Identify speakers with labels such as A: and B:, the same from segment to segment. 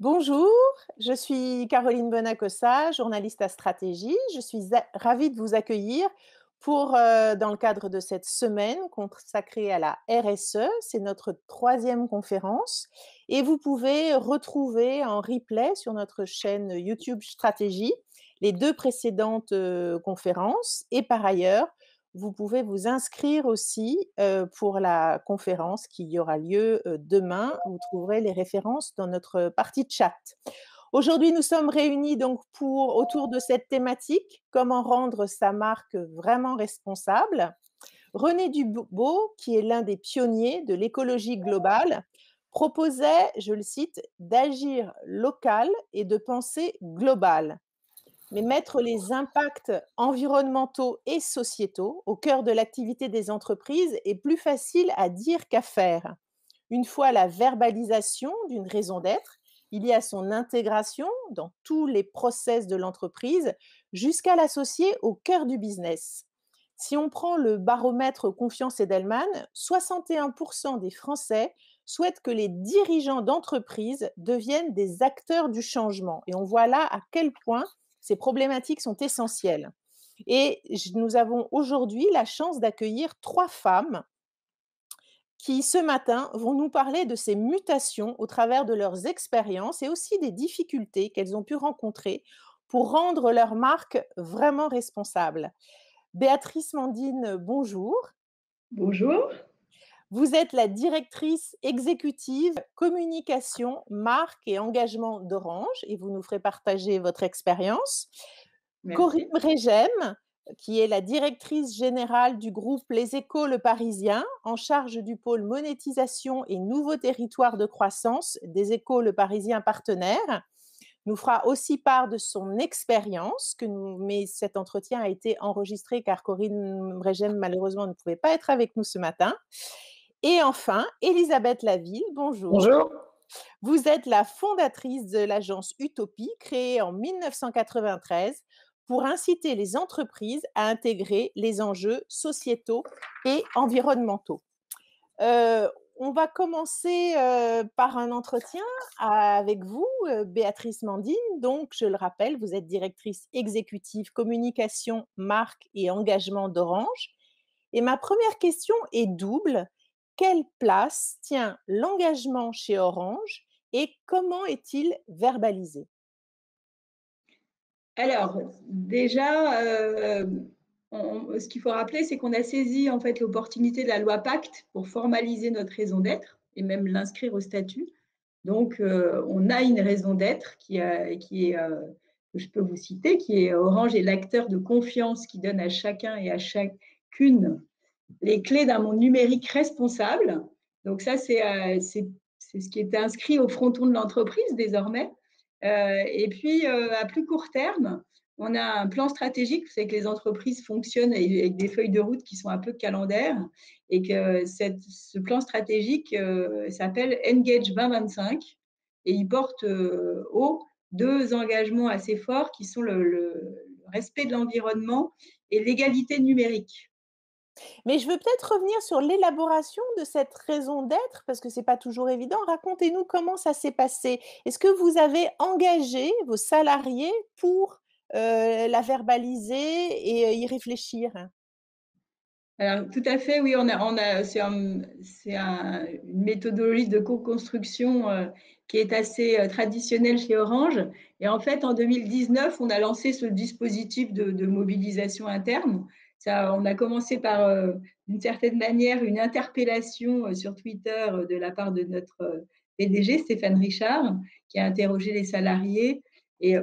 A: Bonjour, je suis Caroline Bonacossa, journaliste à stratégie. Je suis ravie de vous accueillir pour, dans le cadre de cette semaine consacrée à la RSE. C'est notre troisième conférence et vous pouvez retrouver en replay sur notre chaîne YouTube Stratégie les deux précédentes conférences et par ailleurs, vous pouvez vous inscrire aussi pour la conférence qui aura lieu demain. Vous trouverez les références dans notre partie de chat. Aujourd'hui, nous sommes réunis donc autour de cette thématique, comment rendre sa marque vraiment responsable. René Dubos, qui est l'un des pionniers de l'écologie globale, proposait, je le cite, d'agir local et de penser global. Mais mettre les impacts environnementaux et sociétaux au cœur de l'activité des entreprises est plus facile à dire qu'à faire. Une fois la verbalisation d'une raison d'être, il y a son intégration dans tous les process de l'entreprise jusqu'à l'associer au cœur du business. Si on prend le baromètre Confiance Edelman, 61% des Français souhaitent que les dirigeants d'entreprise deviennent des acteurs du changement. Et on voit là à quel point ces problématiques sont essentielles. Et nous avons aujourd'hui la chance d'accueillir trois femmes qui, ce matin, vont nous parler de ces mutations au travers de leurs expériences et aussi des difficultés qu'elles ont pu rencontrer pour rendre leur marque vraiment responsable. Béatrice Mandine, bonjour.
B: Bonjour,
A: Vous êtes la directrice exécutive communication, marque et engagement d'Orange et vous nous ferez partager votre expérience. Corinne
B: merci.
A: Bregem, qui est la directrice générale du groupe Les Échos Le Parisien, en charge du pôle monétisation et nouveaux territoires de croissance des Échos Le Parisien partenaires, nous fera aussi part de son expérience, mais cet entretien a été enregistré car Corinne Bregem, malheureusement, ne pouvait pas être avec nous ce matin. Et enfin, Elisabeth Laville, bonjour.
B: Bonjour.
A: Vous êtes la fondatrice de l'agence Utopie, créée en 1993 pour inciter les entreprises à intégrer les enjeux sociétaux et environnementaux. Euh, on va commencer par un entretien avec vous, Béatrice Mandine. Donc, je le rappelle, vous êtes directrice exécutive communication, marque et engagement d'Orange. Et ma première question est double. Quelle place tient l'engagement chez Orange et comment est-il verbalisé?
B: Alors, déjà, ce qu'il faut rappeler, c'est qu'on a saisi en fait l'opportunité de la loi Pacte pour formaliser notre raison d'être et même l'inscrire au statut. Donc, on a une raison d'être qui est que je peux vous citer, qui est Orange est l'acteur de confiance qui donne à chacun et à chacune les clés d'un monde numérique responsable. Donc ça, c'est ce qui est inscrit au fronton de l'entreprise désormais. Et puis, à plus court terme, on a un plan stratégique. Vous savez que les entreprises fonctionnent avec des feuilles de route qui sont un peu calendaires et que ce plan stratégique s'appelle Engage 2025 et il porte haut deux engagements assez forts qui sont le respect de l'environnement et l'égalité numérique.
A: Mais je veux peut-être revenir sur l'élaboration de cette raison d'être, parce que ce n'est pas toujours évident. Racontez-nous comment ça s'est passé. Est-ce que vous avez engagé vos salariés pour la verbaliser et y réfléchir?
B: Alors, tout à fait, oui, une méthodologie de co-construction qui est assez traditionnelle chez Orange. Et en fait, en 2019, on a lancé ce dispositif de mobilisation interne. Ça, on a commencé par, d'une certaine manière, une interpellation sur Twitter de la part de notre PDG, Stéphane Richard, qui a interrogé les salariés. Et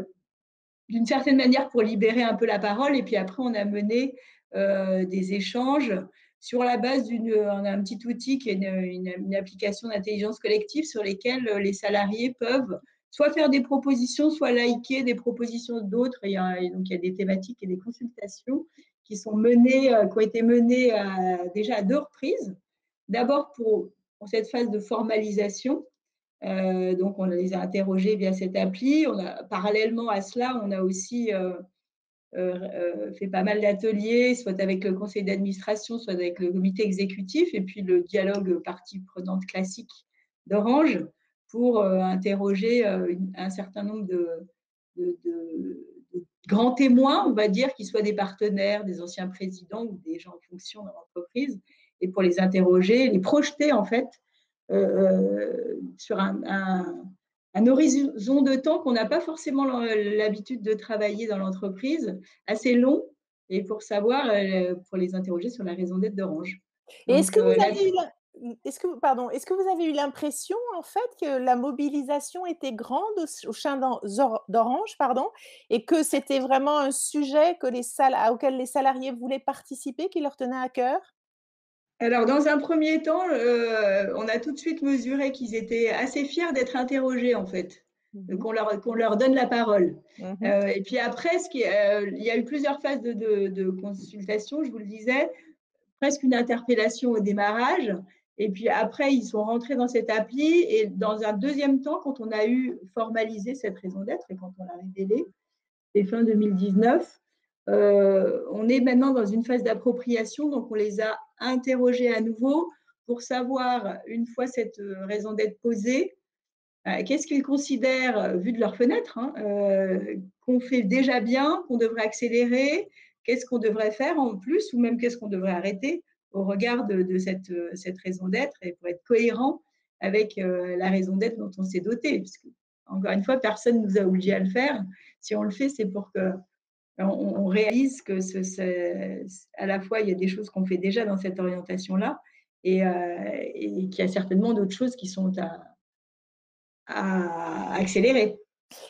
B: d'une certaine manière pour libérer un peu la parole. Et puis après, on a mené des échanges sur la base on a un petit outil qui est une application d'intelligence collective sur lesquelles les salariés peuvent soit faire des propositions, soit liker des propositions d'autres. Donc, il y a des thématiques et des consultations qui sont menées, qui ont été menées déjà à deux reprises. D'abord pour cette phase de formalisation, donc, on les a interrogés via cette appli. Parallèlement à cela, on a aussi fait pas mal d'ateliers, soit avec le conseil d'administration, soit avec le comité exécutif, et puis le dialogue partie prenante classique d'Orange, pour interroger un certain nombre de grands témoins, on va dire, qui soient des partenaires, des anciens présidents ou des gens en fonction dans l'entreprise, et pour les interroger, les projeter en fait sur un horizon de temps qu'on n'a pas forcément l'habitude de travailler dans l'entreprise, assez long, et pour savoir, pour les interroger sur la raison d'être d'Orange.
A: Et est-ce
B: Donc
A: que vous
B: là,
A: avez eu est-ce que pardon, est-ce que vous avez eu l'impression, en fait, que la mobilisation était grande au sein d'Orange, pardon, et que c'était vraiment un sujet que auquel les salariés voulaient participer, qui leur tenait à cœur?
B: alors dans un premier temps, on a tout de suite mesuré qu'ils étaient assez fiers d'être interrogés en fait,
A: Mmh mh.
B: qu'on leur donne la parole.
A: Mmh.
B: Et puis après, il y a eu plusieurs phases de consultation, je vous le disais. Presque une interpellation au démarrage. Et puis après, ils sont rentrés dans cette appli. Et dans un deuxième temps, quand on a eu formalisé cette raison d'être et quand on l'a révélée, c'est fin 2019, on est maintenant dans une phase d'appropriation. Donc, on les a interrogés à nouveau pour savoir, une fois cette raison d'être posée, qu'est-ce qu'ils considèrent, vu de leur fenêtre, hein, qu'on fait déjà bien, qu'on devrait accélérer, qu'est-ce qu'on devrait faire en plus, ou même qu'est-ce qu'on devrait arrêter au regard de cette raison d'être, et pour être cohérent avec la raison d'être dont on s'est doté. Parce que, encore une fois, personne ne nous a obligés à le faire. Si on le fait, c'est pour que on réalise que à la fois, il y a des choses qu'on fait déjà dans cette orientation-là, et qu'il y a certainement d'autres choses qui sont à accélérer.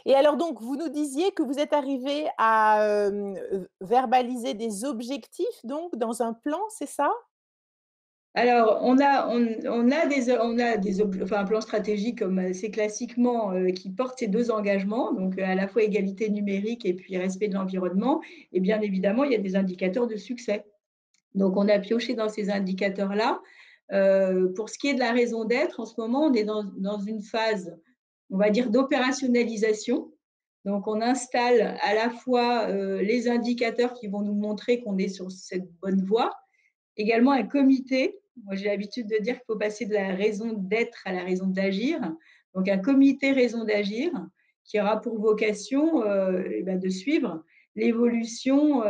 A: Et alors donc, vous nous disiez que vous êtes arrivés à, verbaliser des objectifs donc dans un plan, c'est ça?
B: Alors, on a des enfin, un plan stratégique comme assez classiquement qui porte ces deux engagements, donc à la fois égalité numérique et puis respect de l'environnement. Et bien évidemment, il y a des indicateurs de succès. Donc, on a pioché dans ces indicateurs-là. Pour ce qui est de la raison d'être, en ce moment, on est dans une phase, on va dire, d'opérationnalisation. Donc, on installe à la fois les indicateurs qui vont nous montrer qu'on est sur cette bonne voie, également un comité. Moi, j'ai l'habitude de dire qu'il faut passer de la raison d'être à la raison d'agir. Donc, un comité raison d'agir qui aura pour vocation de suivre l'évolution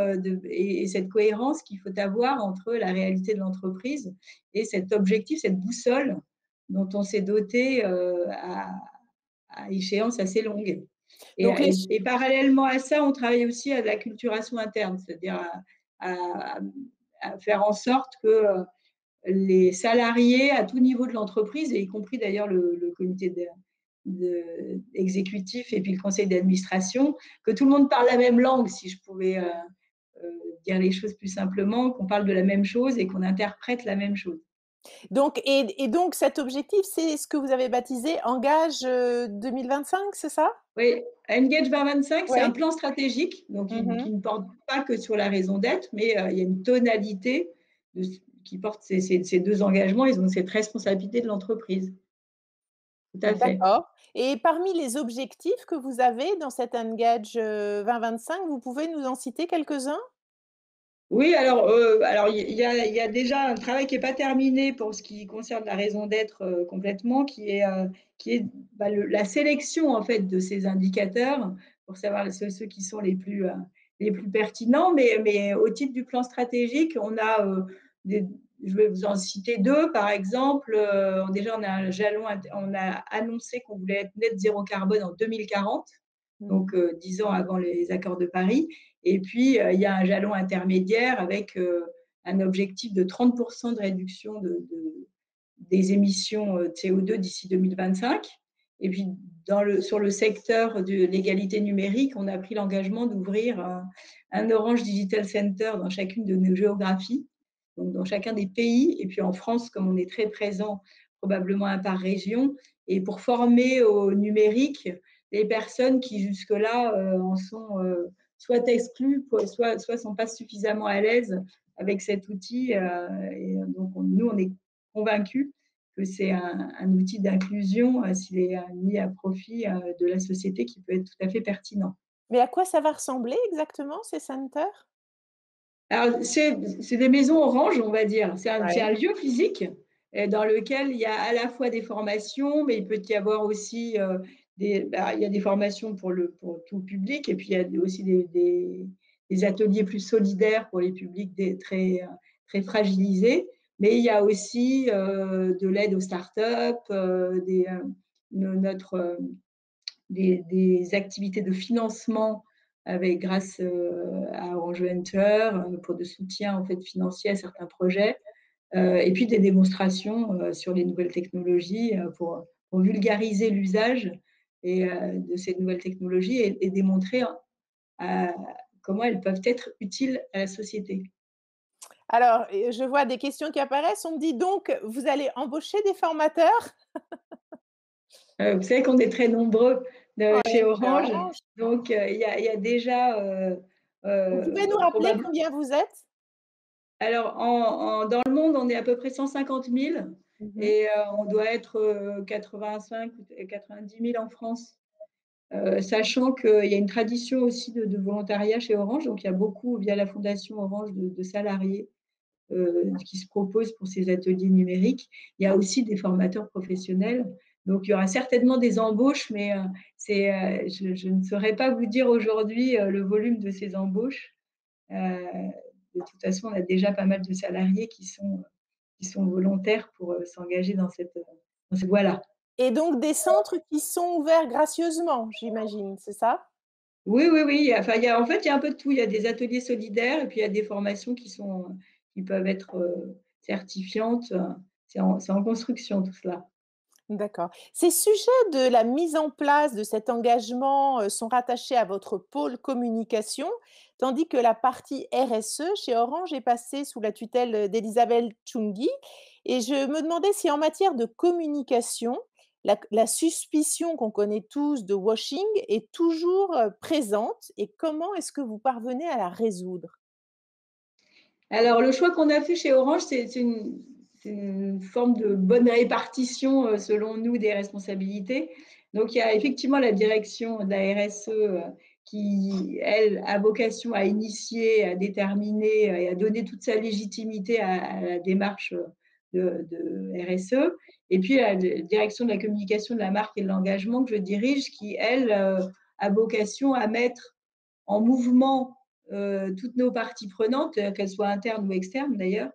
B: et cette cohérence qu'il faut avoir entre la réalité de l'entreprise et cet objectif, cette boussole dont on s'est doté à échéance assez longue. Et,
A: Donc les
B: et, et, parallèlement à ça, on travaille aussi à de la culturation interne, c'est-à-dire à, à faire en sorte que les salariés à tout niveau de l'entreprise, et y compris d'ailleurs le comité exécutif et puis le conseil d'administration, que tout le monde parle la même langue, si je pouvais dire les choses plus simplement, qu'on parle de la même chose et qu'on interprète la même chose.
A: donc cet objectif, c'est ce que vous avez baptisé Engage, 2025, c'est ça?
B: Oui, Engage 2025, c'est un
A: Oui.
B: plan stratégique, donc
A: Mmh.
B: qui ne porte pas que sur la raison d'être, mais il y a une tonalité de, qui porte ces deux engagements. Ils ont cette responsabilité de l'entreprise. Tout à fait.
A: D'accord, et parmi les objectifs que vous avez dans cet Engage, 2025, vous pouvez nous en citer quelques-uns?
B: Oui, alors il y a déjà un travail qui est pas terminé pour ce qui concerne la raison d'être, complètement, qui est, la sélection en fait de ces indicateurs pour savoir ceux qui sont les plus pertinents. Mais au titre du plan stratégique, on a, des je vais vous en citer 2 par exemple. Déjà on a annoncé qu'on voulait être net zéro carbone en 2040,
A: Mmh.
B: donc 10 ans avant les accords de Paris. Et puis, il y a un jalon intermédiaire avec un objectif de 30 de réduction des émissions de CO2 d'ici 2025. Et puis, sur le secteur de l'égalité numérique, on a pris l'engagement d'ouvrir un Orange Digital Center dans chacune de nos géographies, donc dans chacun des pays. Et puis en France, comme on est très présent, probablement un par région, et pour former au numérique les personnes qui jusque-là en sont soit exclues, soit sont pas suffisamment à l'aise avec cet outil. Et donc, nous, on est convaincus que c'est un outil d'inclusion, s'il est mis à profit de la société, qui peut être tout à fait pertinent.
A: Mais à quoi ça va ressembler exactement ces centers?
B: Alors, c'est des maisons orange, on va dire. C'est
A: Ouais.
B: un lieu physique et dans lequel il y a à la fois des formations, mais il peut y avoir aussi, il y a des formations pour tout le public et puis il y a aussi des ateliers plus solidaires pour les publics très fragilisés. Mais il y a aussi, de l'aide aux startups, notre, des activités de financement grâce, à Orange Venture, pour de soutien en fait financier à certains projets. Et puis des démonstrations, sur les nouvelles technologies, pour vulgariser l'usage de ces nouvelles technologies et démontrer, heu, comment elles peuvent être utiles à la société.
A: Alors, je vois des questions qui apparaissent. On me dit donc: «Vous allez embaucher des formateurs?»
B: Vous savez qu'on est très nombreux, chez
A: Ouais, chez
B: Orange,
A: Orange.
B: donc il y a déjà,
A: Vous pouvez nous rappeler
B: probable
A: combien vous êtes?
B: alors dans le monde, on est à peu près 150 000
A: Mmh.
B: et on doit être, 85 ou 90 000 en France. Sachant qu'il y a une tradition aussi de volontariat chez Orange, donc il y a beaucoup, via la fondation Orange, de salariés, qui se proposent pour ces ateliers numériques. Il y a aussi des formateurs professionnels, donc il y aura certainement des embauches, mais je ne saurais pas vous dire aujourd'hui, le volume de ces embauches. De toute façon, on a déjà pas mal de salariés qui sont volontaires pour, s'engager dans cette voie-là.
A: Et donc des centres qui sont ouverts gracieusement, j'imagine, c'est ça?
B: Oui, oui, oui, enfin, en fait, il y a un peu de tout. Il y a des ateliers solidaires et puis il y a des formations qui peuvent être, certifiantes. C'est en construction tout cela.
A: D'accord. Ces sujets de la mise en place de cet engagement, sont rattachés à votre pôle communication, tandis que la partie RSE chez Orange est passée sous la tutelle, d'Elisabeth Chungi, et je me demandais si en matière de communication, la suspicion qu'on connaît tous de washing est toujours, présente, et comment est-ce que vous parvenez à la résoudre?
B: Alors le choix qu'on a fait chez Orange, c'est une forme de bonne répartition, selon nous, des responsabilités. Donc il y a effectivement la direction de la RSE, qui, elle, a vocation à initier, à déterminer, et à donner toute sa légitimité à la démarche, de RSE. Et puis la direction de la communication de la marque et de l'engagement que je dirige qui, elle, a vocation à mettre en mouvement, toutes nos parties prenantes, qu'elles soient internes ou externes d'ailleurs,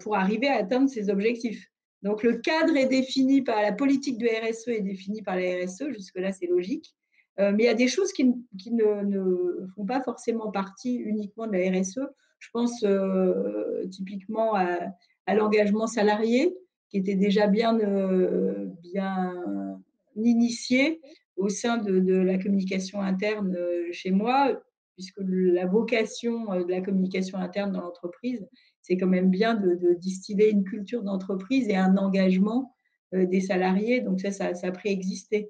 B: pour arriver à atteindre ces objectifs. Donc le cadre est défini par la politique de RSE est définie par la RSE, jusque-là c'est logique. Mais il y a des choses qui ne font pas forcément partie uniquement de la RSE. Je pense typiquement à l'engagement salarié, qui était déjà bien initié au sein de la communication interne chez moi, puisque la vocation de la communication interne dans l'entreprise, c'est quand même bien de distiller une culture d'entreprise et un engagement des salariés. Donc ça préexistait.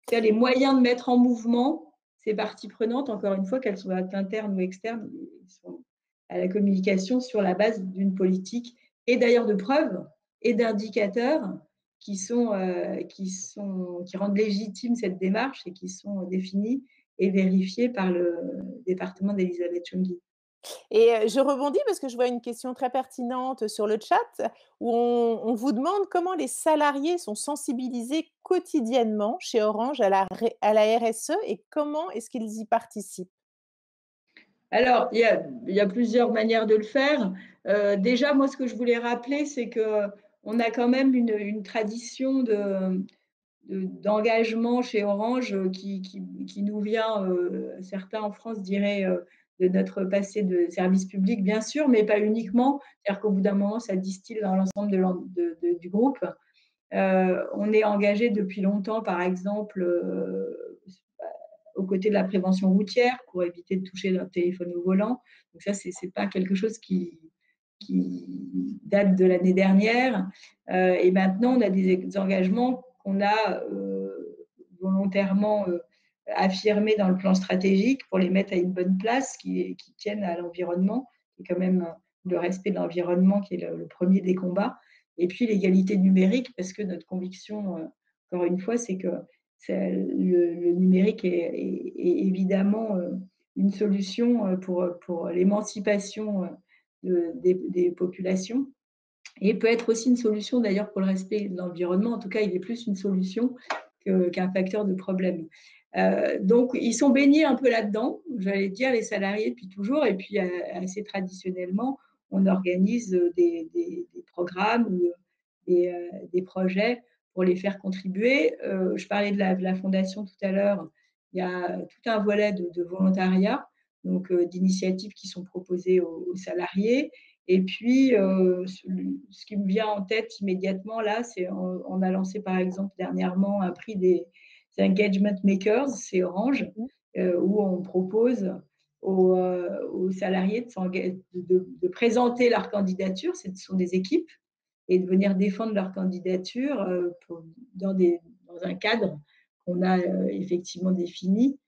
B: C'est les moyens de mettre en mouvement ces parties prenantes, encore une fois, qu'elles soient internes ou externes, ils sont à la communication sur la base d'une politique et d'ailleurs de preuves et d'indicateurs qui rendent légitime cette démarche et qui sont définis et vérifiés par le département d'Elisabeth Chungi.
A: Et je rebondis parce que je vois une question très pertinente sur le chat où on vous demande comment les salariés sont sensibilisés quotidiennement chez Orange à la RSE, et comment est-ce qu'ils y participent?
B: Alors, il y a plusieurs manières de le faire. Déjà, moi, ce que je voulais rappeler, c'est qu'on a quand même une tradition d'engagement chez Orange qui nous vient, certains en France diraient, de notre passé de service public, bien sûr, mais pas uniquement. C'est-à-dire qu'au bout d'un moment, ça distille dans l'ensemble du groupe. On est engagé depuis longtemps, par exemple, aux côtés de la prévention routière pour éviter de toucher notre téléphone au volant. Donc ça, c'est pas quelque chose qui date de l'année dernière. Et maintenant, on a des engagements qu'on a volontairement affirmés dans le plan stratégique pour les mettre à une bonne place, qui tiennent à l'environnement, qui est quand même le respect de l'environnement qui est le premier des combats. Et puis l'égalité numérique, parce que notre conviction, encore une fois, c'est que le numérique est évidemment une solution pour l'émancipation des populations et peut être aussi une solution d'ailleurs pour le respect de l'environnement. En tout cas, il est plus une solution qu'un facteur de problème. Donc, ils sont baignés un peu là-dedans, j'allais dire, les salariés depuis toujours. Et puis, assez traditionnellement, on organise des programmes ou des projets pour les faire contribuer. Je parlais de la fondation tout à l'heure. Il y a tout un volet de volontariat, donc d'initiatives qui sont proposées aux salariés. Et puis, ce qui me vient en tête immédiatement, là, c'est on a lancé, par exemple, dernièrement, un prix des engagement makers, c'est Orange,
A: Mmh.
B: où on propose aux salariés de présenter leur candidature, ce sont des équipes, et de venir défendre leur candidature dans un cadre qu'on a effectivement défini,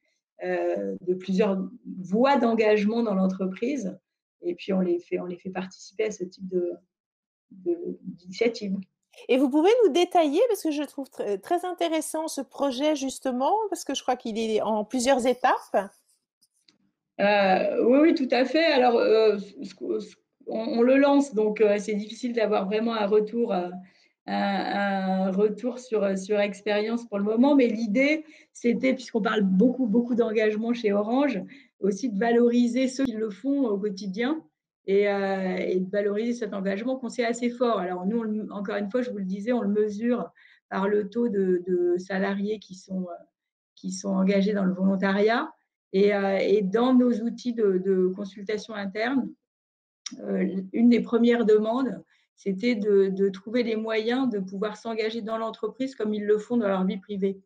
B: de plusieurs voies d'engagement dans l'entreprise. Et puis on les fait participer à ce type d'initiative.
A: Et vous pouvez nous détailler, parce que je trouve très intéressant ce projet justement, parce que je crois qu'il est en plusieurs étapes?
B: Oui, oui, tout à fait. Alors, on le lance, donc c'est difficile d'avoir vraiment un retour sur expérience pour le moment. Mais l'idée, c'était, puisqu'on parle beaucoup, beaucoup d'engagement chez Orange, aussi de valoriser ceux qui le font au quotidien et de valoriser cet engagement qu'on sait assez fort. Alors nous, encore une fois, je vous le disais, on le mesure par le taux de salariés qui sont engagés dans le volontariat. Et dans nos outils de consultation interne, une des premières demandes, c'était de trouver les moyens de pouvoir s'engager dans l'entreprise comme ils le font dans leur vie privée.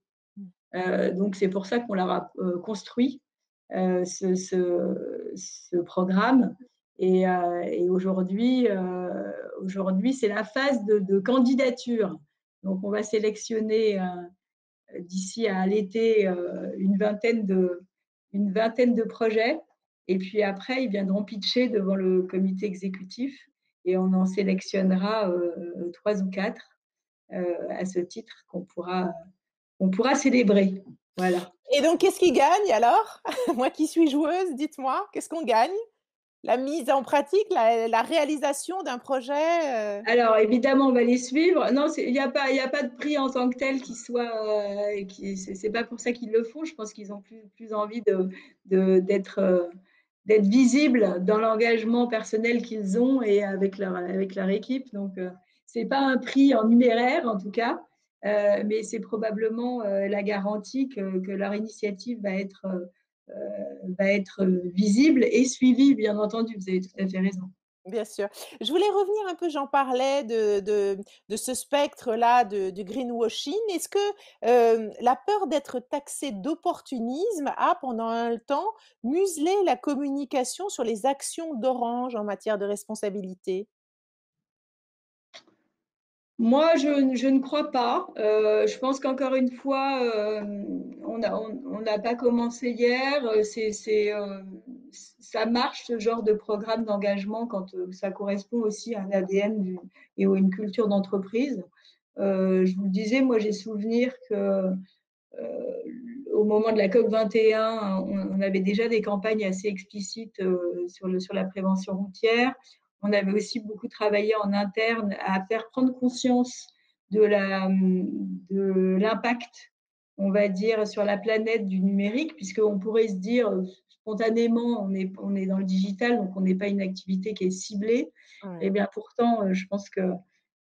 B: Donc, c'est pour ça qu'on leur a construit ce programme. Et aujourd'hui, c'est la phase de candidature. Donc, on va sélectionner d'ici à l'été une vingtaine de projets. Et puis après, ils viendront pitcher devant le comité exécutif et on en sélectionnera 3 ou 4 à ce titre qu'on pourra célébrer. Voilà.
A: Et donc qu'est-ce qui gagne alors? Moi qui suis joueuse, dites-moi, qu'est-ce qu'on gagne? La mise en pratique, la réalisation d'un projet,
B: Alors évidemment, on va les suivre. Non, il y a pas de prix en tant que tel qui soit, c'est pas pour ça qu'ils le font. Je pense qu'ils ont plus envie d'être d'être visibles dans l'engagement personnel qu'ils ont et avec leur équipe. Donc, c'est pas un prix en numéraire en tout cas, mais c'est probablement la garantie que leur initiative va être visible et suivie, bien entendu. Vous avez tout à fait raison.
A: bien sûr. Je voulais revenir un peu, j'en parlais de ce spectre-là du greenwashing. Est-ce que, la peur d'être taxé d'opportunisme a, pendant un temps, muselé la communication sur les actions d'Orange en matière de responsabilité?
B: Moi, je ne crois pas. Je pense qu'encore une fois, on n'a pas commencé hier. Ça marche ce genre de programme d'engagement quand ça correspond aussi à un ADN et à une culture d'entreprise. Je vous le disais, moi j'ai souvenir que au moment de la COP 21, on avait déjà des campagnes assez explicites sur la prévention routière. On avait aussi beaucoup travaillé en interne à faire prendre conscience de l'impact, on va dire, sur la planète du numérique, puisqu'on pourrait se dire spontanément, on est dans le digital, donc on n'est pas une activité qui est ciblée. Et
A: Ouais.
B: bien pourtant, je pense que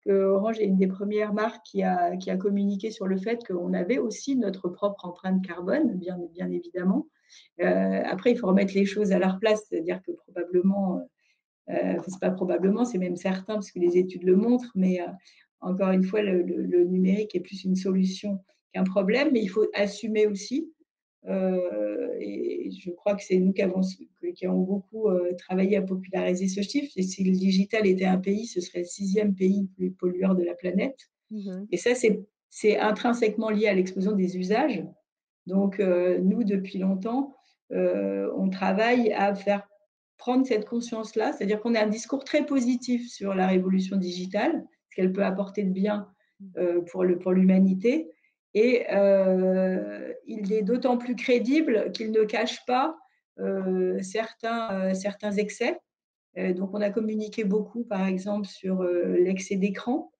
B: Orange est une des premières marques qui a communiqué sur le fait qu'on avait aussi notre propre empreinte carbone, bien évidemment. Après, il faut remettre les choses à leur place, c'est-à-dire que probablement, c'est pas probablement, c'est même certain parce que les études le montrent, mais encore une fois, le numérique est plus une solution qu'un problème, mais il faut assumer aussi. Et je crois que c'est nous qui avons beaucoup travaillé à populariser ce chiffre. Et si le digital était un pays, ce serait le sixième pays le plus pollueur de la planète.
A: Mmh.
B: Et ça, c'est intrinsèquement lié à l'explosion des usages. Donc, nous, depuis longtemps, on travaille à faire prendre cette conscience-là, c'est-à-dire qu'on a un discours très positif sur la révolution digitale, ce qu'elle peut apporter de bien pour l'humanité. Et il est d'autant plus crédible qu'il ne cache pas certains excès. Donc on a communiqué beaucoup, par exemple, sur, l'excès d'écran,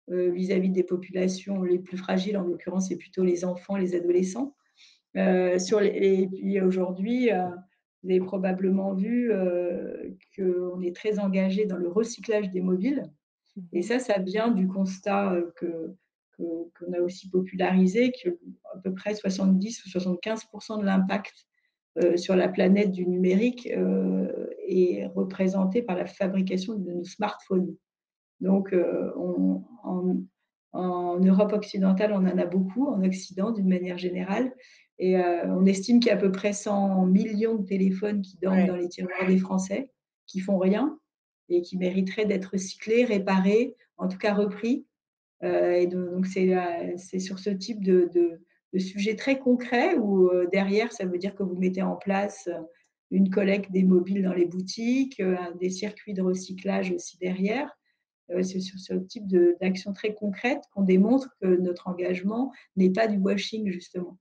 B: vis-à-vis des populations les plus fragiles. En l'occurrence, c'est plutôt les enfants, les adolescents. Sur les et puis aujourd'hui, vous avez probablement vu, qu'on est très engagé dans le recyclage des mobiles. Et
A: Mmh.
B: ça vient du constat, que qu'on a aussi popularisé, qu'à peu près 70 ou 75 de l'impact, sur la planète du numérique, est représenté par la fabrication de nos smartphones. Donc, en Europe occidentale, on en a beaucoup, en Occident d'une manière générale, et on estime qu'il y a à peu près 100 millions de téléphones qui dorment
A: Ouais.
B: dans les tiroirs des Français, qui font rien et qui mériteraient d'être recyclés, réparés, en tout cas repris. Et donc c'est sur ce type de sujet très concret où, derrière, ça veut dire que vous mettez en place, une collecte des mobiles dans les boutiques, des circuits de recyclage aussi derrière. C'est sur ce type d'action très concrète qu'on démontre que notre engagement n'est pas du washing, justement.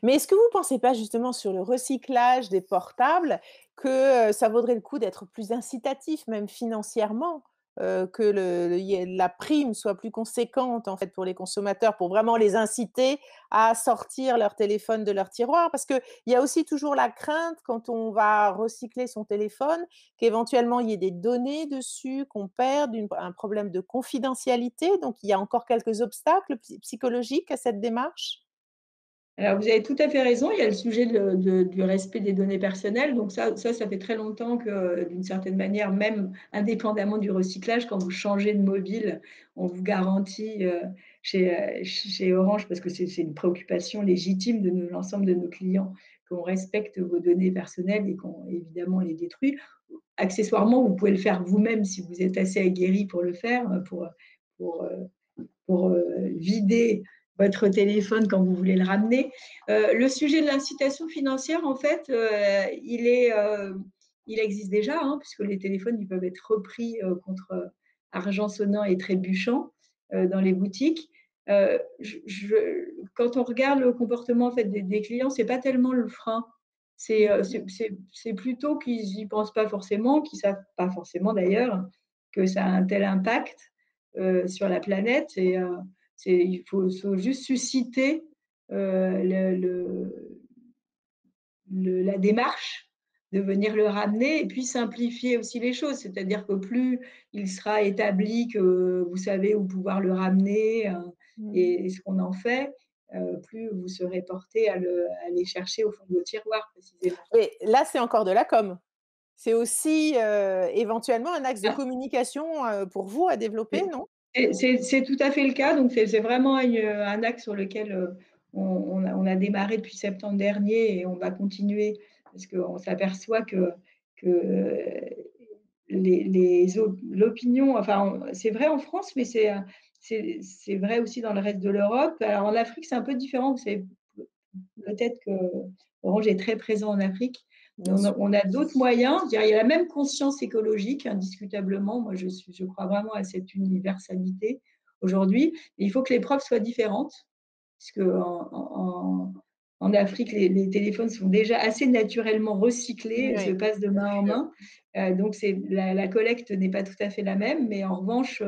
A: Mais est-ce que vous ne pensez pas justement sur le recyclage des portables que, ça vaudrait le coup d'être plus incitatif, même financièrement? Que le il y ait la prime soit plus conséquente en fait pour les consommateurs, pour vraiment les inciter à sortir leur téléphone de leur tiroir? Parce qu'il y a aussi toujours la crainte quand on va recycler son téléphone, qu'éventuellement il y ait des données dessus qu'on perde, un problème de confidentialité, donc il y a encore quelques obstacles psychologiques à cette démarche?
B: Alors, vous avez tout à fait raison. Il y a le sujet du respect des données personnelles. Donc ça fait très longtemps que, d'une certaine manière, même indépendamment du recyclage, quand vous changez de mobile, on vous garantit, chez Orange, parce que c'est une préoccupation légitime de l'ensemble de nos clients, qu'on respecte vos données personnelles et qu'on évidemment les détruit. Accessoirement, vous pouvez le faire vous-même si vous êtes assez aguerri pour le faire, pour, vider votre téléphone quand vous voulez le ramener. Le sujet de l'incitation financière, en fait, il existe déjà, hein, puisque les téléphones, ils peuvent être repris, contre, argent sonnant et trébuchant, dans les boutiques. Quand on regarde le comportement, en fait, des clients, c'est pas tellement le frein.
A: Mmh.
B: C'est plutôt qu'ils y pensent pas forcément, qu'ils savent pas forcément d'ailleurs que ça a un tel impact, sur la planète, et il faut juste susciter, la démarche de venir le ramener et puis simplifier aussi les choses. C'est-à-dire que plus il sera établi que vous savez où pouvoir le ramener,
A: Mmh.
B: et ce qu'on en fait, plus vous serez porté à aller chercher au fond de vos tiroirs précisément.
A: Mais là, c'est encore de la com. C'est aussi, éventuellement un axe de communication, pour vous à développer,
B: C'est
A: non?
B: c'est tout à fait le cas. Donc c'est vraiment un axe sur lequel, on a démarré depuis septembre dernier et on va continuer parce qu'on s'aperçoit que l'opinion, enfin, c'est vrai en France, mais c'est vrai aussi dans le reste de l'Europe. Alors en Afrique, c'est un peu différent. Vous savez peut-être que Orange est très présent en Afrique, mais
A: Bien
B: on a
A: sûr.
B: on a d'autres moyens. Je dirais, il y a la même conscience écologique, indiscutablement. Moi, je crois vraiment à cette universalité aujourd'hui. Mais il faut que les preuves soient différentes, puisque en Afrique, les téléphones sont déjà assez naturellement recyclés, se
A: Oui,
B: passent de
A: bien
B: main en
A: sûr.
B: main. Donc la collecte n'est pas tout à fait la même, mais en revanche,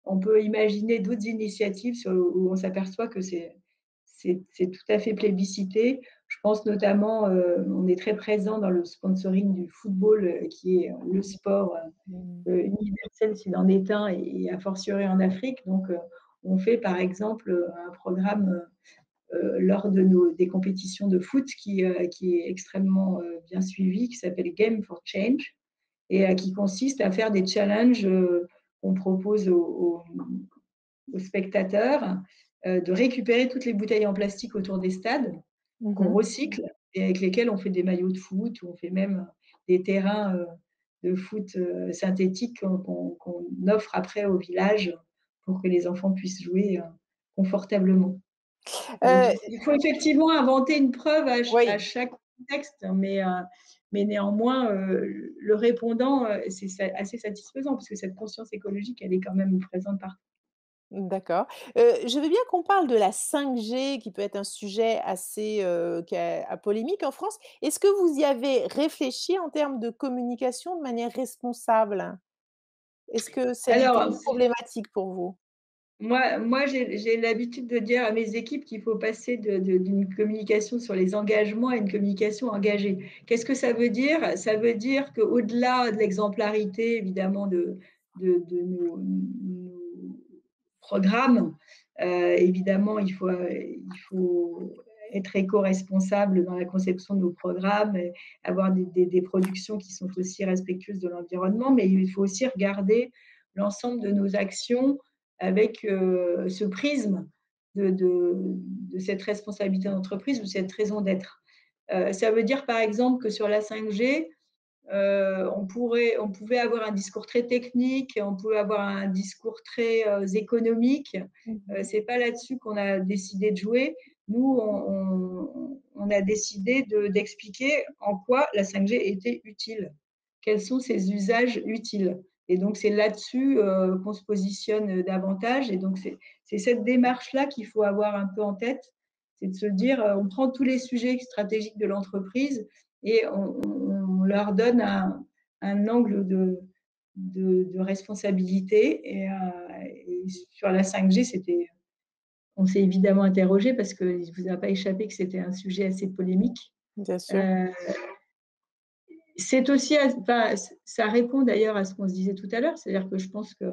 B: on peut imaginer d'autres initiatives où on s'aperçoit que c'est tout à fait plébiscité. Je pense notamment, on est très présent dans le sponsoring du football, qui est le sport,
A: Mmh.
B: universel s'il en est un, et a fortiori en Afrique. Donc, on fait par exemple, un programme, lors des compétitions de foot qui est extrêmement, bien suivi, qui s'appelle Game for Change, et qui consiste à faire des challenges, qu'on propose aux spectateurs, de récupérer toutes les bouteilles en plastique autour des stades
A: Mmh
B: qu'on
A: mh.
B: recycle et avec lesquels on fait des maillots de foot, ou on fait même des terrains, de foot, synthétiques qu'on offre après au village pour que les enfants puissent jouer, confortablement. Donc il faut effectivement inventer une preuve à
A: Oui.
B: chaque contexte, mais néanmoins, le répondant, c'est assez satisfaisant, parce que cette conscience écologique, elle est quand même présente partout.
A: D'accord. Je veux bien qu'on parle de la 5G qui peut être un sujet assez, qui a polémique en France. Est-ce que vous y avez réfléchi en termes de communication de manière responsable? Est-ce que c'est
B: Alors,
A: une problématique pour vous?
B: moi j'ai l'habitude de dire à mes équipes qu'il faut passer d'une communication sur les engagements à une communication engagée. Qu'est-ce que ça veut dire? Ça veut dire qu'au-delà de l'exemplarité évidemment de nos programmes, évidemment il faut être éco-responsable dans la conception de nos programmes et avoir des productions qui sont aussi respectueuses de l'environnement, mais il faut aussi regarder l'ensemble de nos actions avec ce prisme de cette responsabilité d'entreprise ou cette raison d'être. Ça veut dire par exemple que sur la 5G, on pouvait avoir un discours très technique, on pouvait avoir un discours très économique.
A: Mmh mh.
B: C'est pas là-dessus qu'on a décidé de jouer. Nous, on a décidé d'expliquer en quoi la 5G était utile. Quels sont ses usages utiles? Et donc, c'est là-dessus qu'on se positionne davantage. Et donc, c'est cette démarche-là qu'il faut avoir un peu en tête. C'est de se dire, on prend tous les sujets stratégiques de l'entreprise et on leur donne un angle de responsabilité. Et sur la 5G, on s'est évidemment interrogé parce qu'il ne vous a pas échappé que c'était un sujet assez polémique.
A: Bien sûr.
B: Euh, c'est aussi, enfin, ça répond d'ailleurs à ce qu'on se disait tout à l'heure, c'est-à-dire que je pense que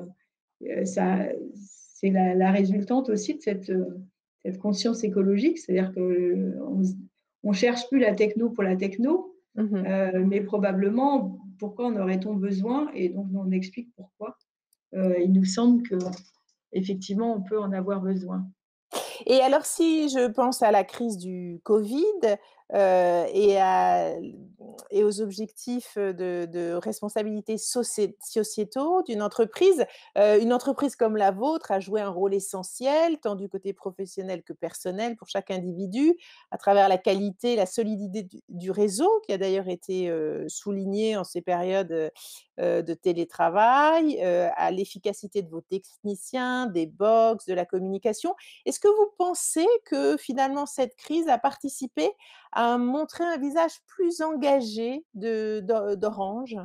B: ça, c'est la résultante aussi de cette conscience écologique, c'est-à-dire qu'on ne cherche plus la techno pour la techno,
A: Mmh mh.
B: mais probablement pourquoi en aurait-on besoin, et donc on explique pourquoi. Il nous semble que effectivement on peut en avoir besoin.
A: Et alors si je pense à la crise du Covid, et et aux objectifs, de responsabilité sociétaux d'une entreprise, une entreprise comme la vôtre a joué un rôle essentiel, tant du côté professionnel que personnel pour chaque individu, à travers la qualité, la solidité du réseau qui a d'ailleurs été, souligné en ces périodes, de télétravail, à l'efficacité de vos techniciens, des box, de la communication. Est-ce que vous pensez que finalement cette crise a participé à montrer un visage plus engagé d'Orange?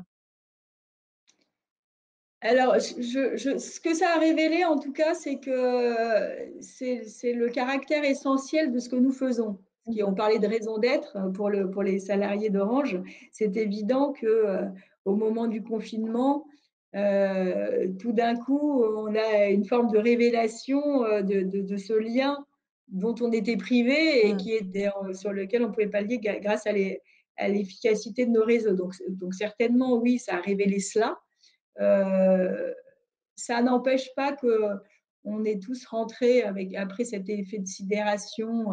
B: Alors, ce que ça a révélé, en tout cas, c'est que c'est le caractère essentiel de ce que nous faisons.
A: Mmh
B: On
A: mh.
B: parlait de raison d'être pour les salariés d'Orange. C'est évident que au moment du confinement, tout d'un coup, on a une forme de révélation de ce lien dont on était privé et
A: Mmh.
B: qui était, sur lequel on ne pouvait pallier grâce à l'efficacité de nos réseaux. Donc certainement, oui, ça a révélé cela. Euh, Ça n'empêche pas qu'on est tous rentrés avec, après cet effet de sidération,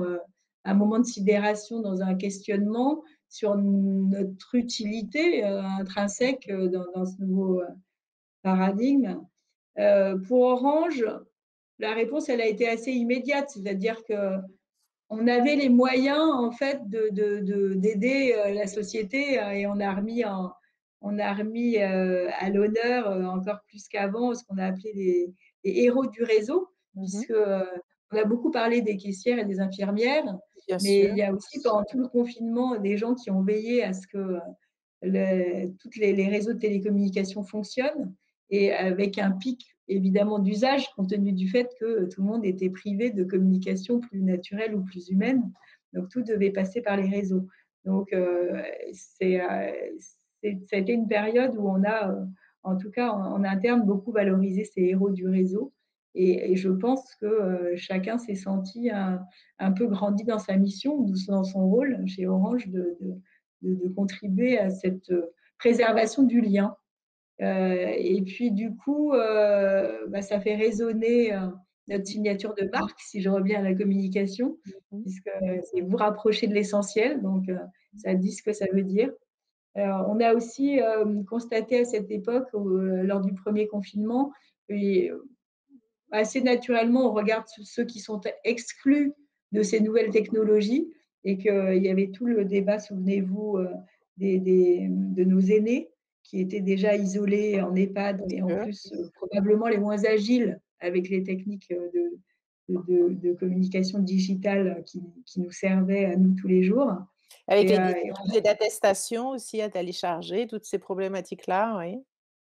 B: un moment de sidération dans un questionnement sur notre utilité intrinsèque dans ce nouveau paradigme. Pour Orange, la réponse, elle a été assez immédiate, c'est-à-dire que on avait les moyens en fait d'aider la société et on a remis à l'honneur encore plus qu'avant ce qu'on a appelé les héros du réseau,
A: Mmh.
B: puisque on a beaucoup parlé des caissières et des infirmières,
A: Bien
B: mais
A: sûr.
B: il y a aussi pendant tout le confinement des gens qui ont veillé à ce que tous les réseaux de télécommunications fonctionnent, et avec un pic évidemment d'usage compte tenu du fait que tout le monde était privé de communication plus naturelle ou plus humaine. Donc tout devait passer par les réseaux. Donc ça a été une période où on a, en tout cas en interne, beaucoup valorisé ces héros du réseau. Et je pense que chacun s'est senti un peu grandi dans sa mission, dans son rôle chez Orange de contribuer à cette préservation du lien. Et puis du coup, bah, ça fait résonner notre signature de marque, si je reviens à la communication,
A: Mmh.
B: puisque c'est vous rapprocher de l'essentiel, donc ça dit ce que ça veut dire. On a aussi constaté à cette époque, lors du premier confinement, et assez naturellement, on regarde ceux qui sont exclus de ces nouvelles technologies, et qu'il y avait tout le débat, souvenez-vous, de nos aînés qui étaient déjà isolés en EHPAD,
A: Bien
B: mais en
A: sûr.
B: plus probablement les moins agiles avec les techniques de communication digitale qui nous servaient à nous tous les jours.
A: Avec
B: Et,
A: les
B: et
A: difficultés d'attestation aussi à télécharger, toutes ces problématiques-là, oui.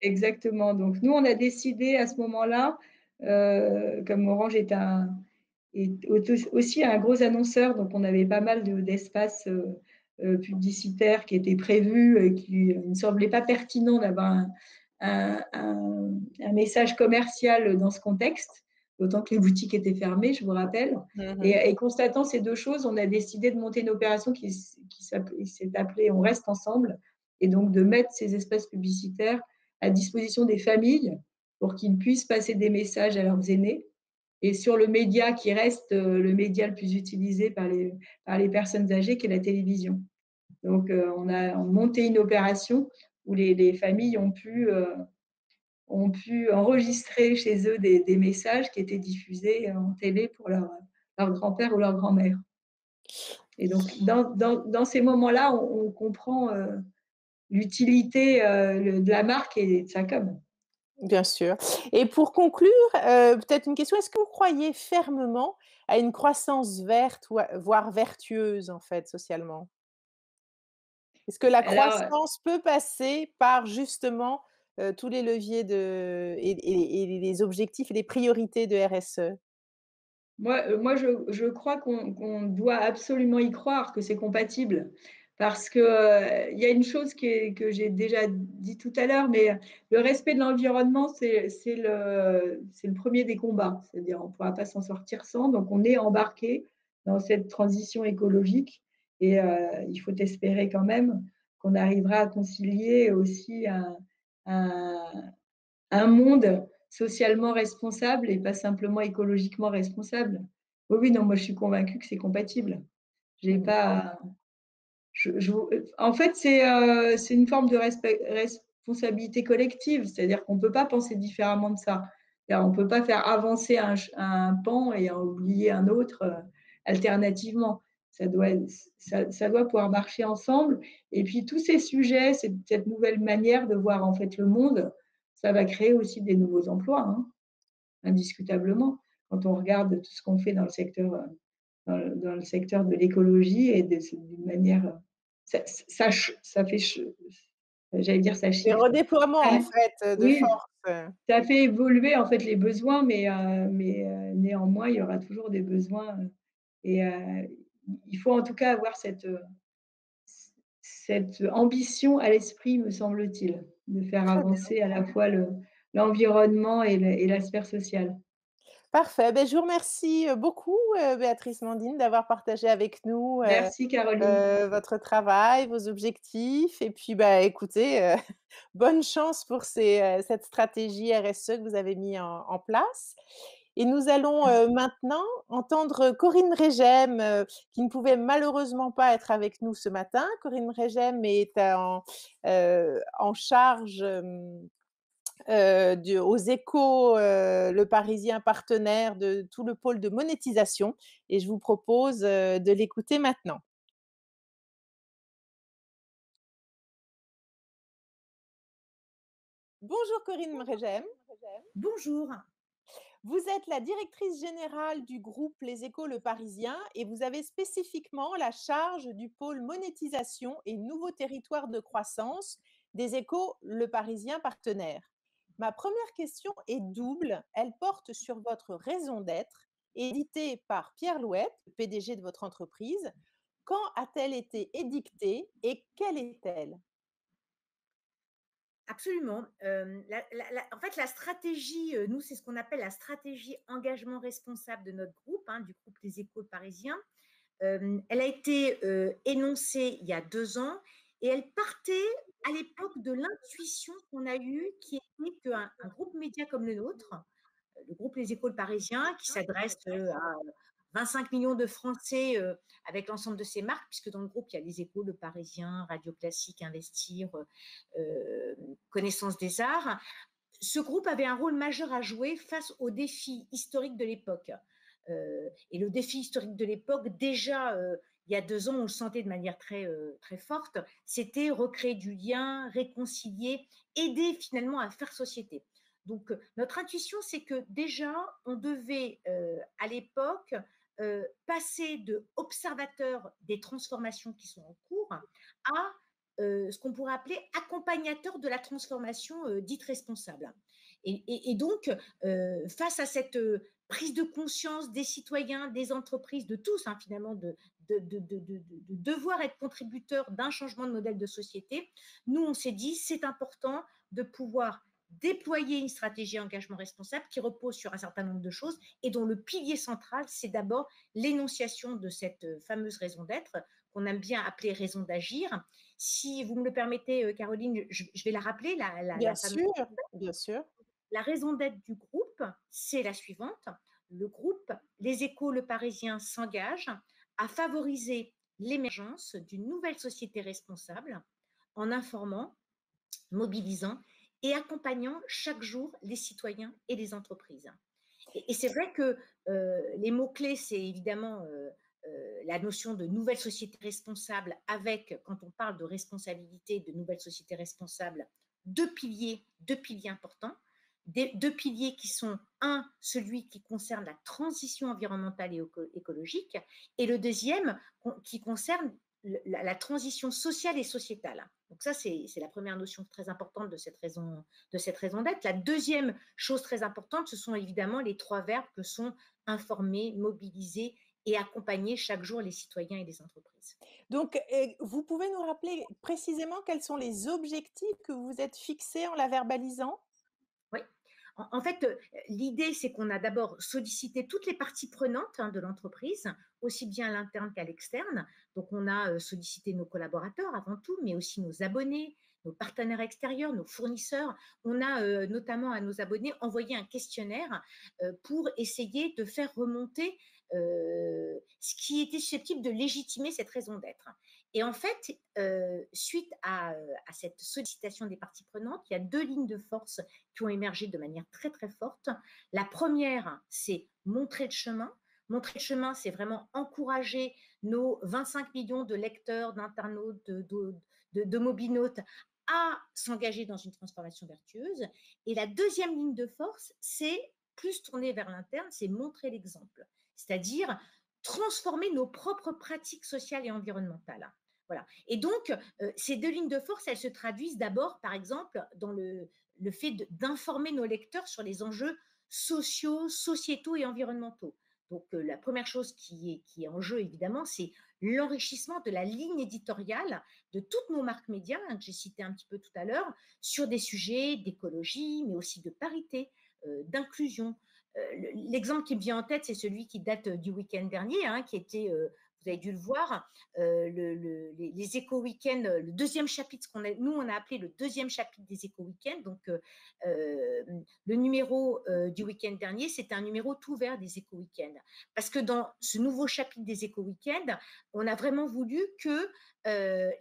B: exactement. Donc nous, on a décidé à ce moment-là, comme Orange est aussi un gros annonceur, donc on avait pas mal d'espaces publicitaires qui étaient prévus et qui ne semblaient pas pertinent d'avoir un, un- un message commercial dans ce contexte, d'autant que les boutiques étaient fermées, je vous rappelle.
A: Mmh.
B: Et constatant ces deux choses, on a décidé de monter une opération qui s'est appelée On reste ensemble, et donc de mettre ces espaces publicitaires à disposition des familles pour qu'ils puissent passer des messages à leurs aînés et sur le média qui reste le média le plus utilisé par les personnes âgées, qui est la télévision. Donc, on a monté une opération où les familles ont pu enregistrer chez eux des messages qui étaient diffusés en télé pour leur grand-père ou leur grand-mère. Et donc, dans ces moments-là, on comprend l'utilité de la marque et de sa com.
A: Bien sûr. Et pour conclure, peut-être une question, est-ce que vous croyez fermement à une croissance verte ou voire vertueuse, en fait, socialement? Est-ce que la
B: Alors,
A: croissance peut passer par justement, tous les leviers et les objectifs et les priorités de RSE?
B: moi je crois qu'on doit absolument y croire, que c'est compatible. Parce que, il y a une chose que j'ai déjà dit tout à l'heure, mais le respect de l'environnement, c'est le premier des combats. C'est-à-dire on ne pourra pas s'en sortir sans, donc on est embarqué dans cette transition écologique et il faut espérer quand même qu'on arrivera à concilier aussi un un monde socialement responsable et pas simplement écologiquement responsable. Oui, oui, non, moi je suis convaincue que c'est compatible. J'ai pas, je en fait, c'est une forme de responsabilité collective, c'est-à-dire qu'on ne peut pas penser différemment de ça. C'est-à-dire on ne peut pas faire avancer un pan et en oublier un autre, alternativement. Ça doit ça doit pouvoir marcher ensemble et puis tous ces sujets, cette nouvelle manière de voir, en fait, le monde, ça va créer aussi des nouveaux emplois, hein, indiscutablement. Quand on regarde tout ce qu'on fait dans le secteur, dans le secteur de l'écologie et d'une manière, ça fait, j'allais dire ça
A: Des
B: shift.
A: redéploiements, en
B: Ah,
A: fait, de
B: oui,
A: force,
B: ça fait évoluer en fait les besoins, mais néanmoins, il y aura toujours des besoins et il faut en tout cas avoir cette ambition à l'esprit, me semble-t-il, de faire
A: très bien.
B: avancer à la fois l'environnement et la sphère sociale.
A: Parfait, beh, je vous remercie, beaucoup, Béatrice Mandine d'avoir partagé avec nous,
B: Merci Caroline.
A: votre travail, vos objectifs et puis, bah, écoutez, bonne chance pour cette stratégie RSE que vous avez mis en place et nous allons, maintenant entendre Corinne Régem, qui ne pouvait malheureusement pas être avec nous ce matin. Corinne Régem est en charge, aux Échos, Le Parisien partenaire de tout le pôle de monétisation et je vous propose, de l'écouter maintenant. Bonjour Corinne Régem.
C: Bonjour.
A: Vous êtes la directrice générale du groupe Les Échos Le Parisien et vous avez spécifiquement la charge du pôle monétisation et nouveaux territoires de croissance des Échos Le Parisien partenaire. Ma première question est double. Elle porte sur votre raison d'être, éditée par Pierre Louette, PDG de votre entreprise. Quand a-t-elle été édictée et quelle est-elle?
C: Absolument. En fait, la stratégie, nous, c'est ce qu'on appelle la stratégie engagement responsable de notre groupe, hein, du groupe Les Échos Parisiens. Elle a été énoncée il y a 2 ans et elle partait à l'époque de l'intuition qu'on a eue, qui était qu'un un groupe média comme le nôtre, le groupe Les Échos Parisiens, qui s'adresse à 25 millions de Français avec l'ensemble de ses marques, puisque dans le groupe, il y a Les Échos, Le Parisien, Radio Classique, Investir, Connaissance des Arts. Ce groupe avait un rôle majeur à jouer face aux défis historiques de l'époque. Et le défi historique de l'époque, déjà, il y a 2 ans, on le sentait de manière très forte, c'était recréer du lien, réconcilier, aider finalement à faire société. Donc, notre intuition, c'est que déjà, on devait, à l'époque, passer de observateur des transformations qui sont en cours à ce qu'on pourrait appeler accompagnateur de la transformation dite responsable. Et donc, face à cette prise de conscience des citoyens, des entreprises, de tous, hein, finalement, de devoir être contributeur d'un changement de modèle de société, nous, on s'est dit, c'est important de pouvoir déployer une stratégie engagement responsable qui repose sur un certain nombre de choses et dont le pilier central, c'est d'abord l'énonciation de cette fameuse raison d'être qu'on aime bien appeler raison d'agir. Si vous me le permettez, Caroline, je vais la rappeler,
A: Bien
C: la fameuse.
A: sûr, bien sûr.
C: La raison d'être du groupe, c'est la suivante. Le groupe Les Échos, Le Parisien s'engage à favoriser l'émergence d'une nouvelle société responsable en informant, mobilisant et accompagnant chaque jour les citoyens et les entreprises. Et c'est vrai que les mots-clés, c'est évidemment la notion de nouvelle société responsable avec, quand on parle de responsabilité, de nouvelle société responsable, deux piliers importants. Deux piliers qui sont, un, celui qui concerne la transition environnementale et écologique, et le deuxième qui concerne la transition sociale et sociétale. Donc ça, c'est la première notion très importante de cette raison d'être. La deuxième chose très importante, ce sont évidemment les trois verbes que sont informer, mobiliser et accompagner chaque jour les citoyens et les entreprises.
A: Donc, vous pouvez nous rappeler précisément quels sont les objectifs que vous êtes fixés en la verbalisant?
C: Oui. En fait, l'idée, c'est qu'on a d'abord sollicité toutes les parties prenantes, hein, de l'entreprise, aussi bien à l'interne qu'à l'externe. Donc, on a sollicité nos collaborateurs avant tout, mais aussi nos abonnés, nos partenaires extérieurs, nos fournisseurs. On a notamment à nos abonnés envoyé un questionnaire pour essayer de faire remonter ce qui était susceptible de légitimer cette raison d'être. Et en fait, suite à cette sollicitation des parties prenantes, il y a deux lignes de force qui ont émergé de manière très très forte. La première, c'est montrer le chemin. Montrer le chemin, c'est vraiment encourager nos 25 millions de lecteurs, d'internautes, de mobinautes à s'engager dans une transformation vertueuse. Et la deuxième ligne de force, c'est plus tourner vers l'interne, c'est montrer l'exemple. C'est-à-dire transformer nos propres pratiques sociales et environnementales. Voilà. Et donc, ces deux lignes de force, elles se traduisent d'abord, par exemple, dans le fait d'informer nos lecteurs sur les enjeux sociaux, sociétaux et environnementaux. Donc, la première chose qui est en jeu, évidemment, c'est l'enrichissement de la ligne éditoriale de toutes nos marques médias, hein, que j'ai citées un petit peu tout à l'heure, sur des sujets d'écologie, mais aussi de parité, d'inclusion. L'exemple qui me vient en tête, c'est celui qui date du week-end dernier, hein, qui était, vous avez dû le voir, les éco-week-ends, le deuxième chapitre, nous on a appelé le deuxième chapitre des éco-week-ends. Donc, le numéro du week-end dernier, c'était un numéro tout vert des éco-week-ends. Parce que dans ce nouveau chapitre des éco-week-ends, on a vraiment voulu que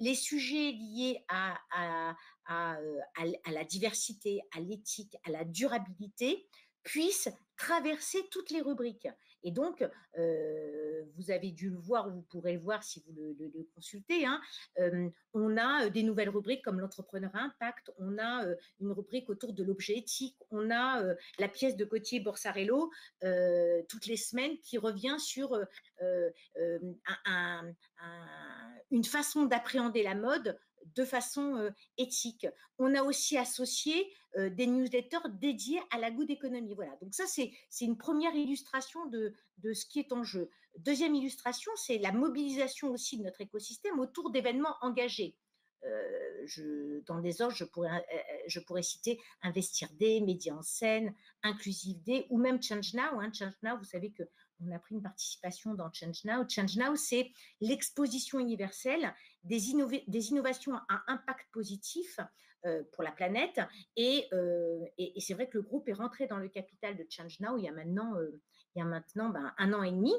C: les sujets liés à la diversité, à l'éthique, à la durabilité, puissent traverser toutes les rubriques. Et donc, vous avez dû le voir, ou vous pourrez le voir si vous le consultez, hein, on a des nouvelles rubriques comme l'entrepreneuriat impact, on a une rubrique autour de l'objet éthique, on a la pièce de Gauthier Borsarello toutes les semaines qui revient sur une façon d'appréhender la mode de façon éthique. On a aussi associé des newsletters dédiés à la good economy. Voilà, donc ça, c'est une première illustration de ce qui est en jeu. Deuxième illustration, c'est la mobilisation aussi de notre écosystème autour d'événements engagés. Dans des ordres, je pourrais citer Investir Day, Médias en scène, Inclusive Day, ou même Change Now. Hein. Change Now, vous savez qu'on a pris une participation dans Change Now. Change Now, c'est l'exposition universelle des innovations à impact positif pour la planète. Et c'est vrai que le groupe est rentré dans le capital de Change Now il y a maintenant un an et demi.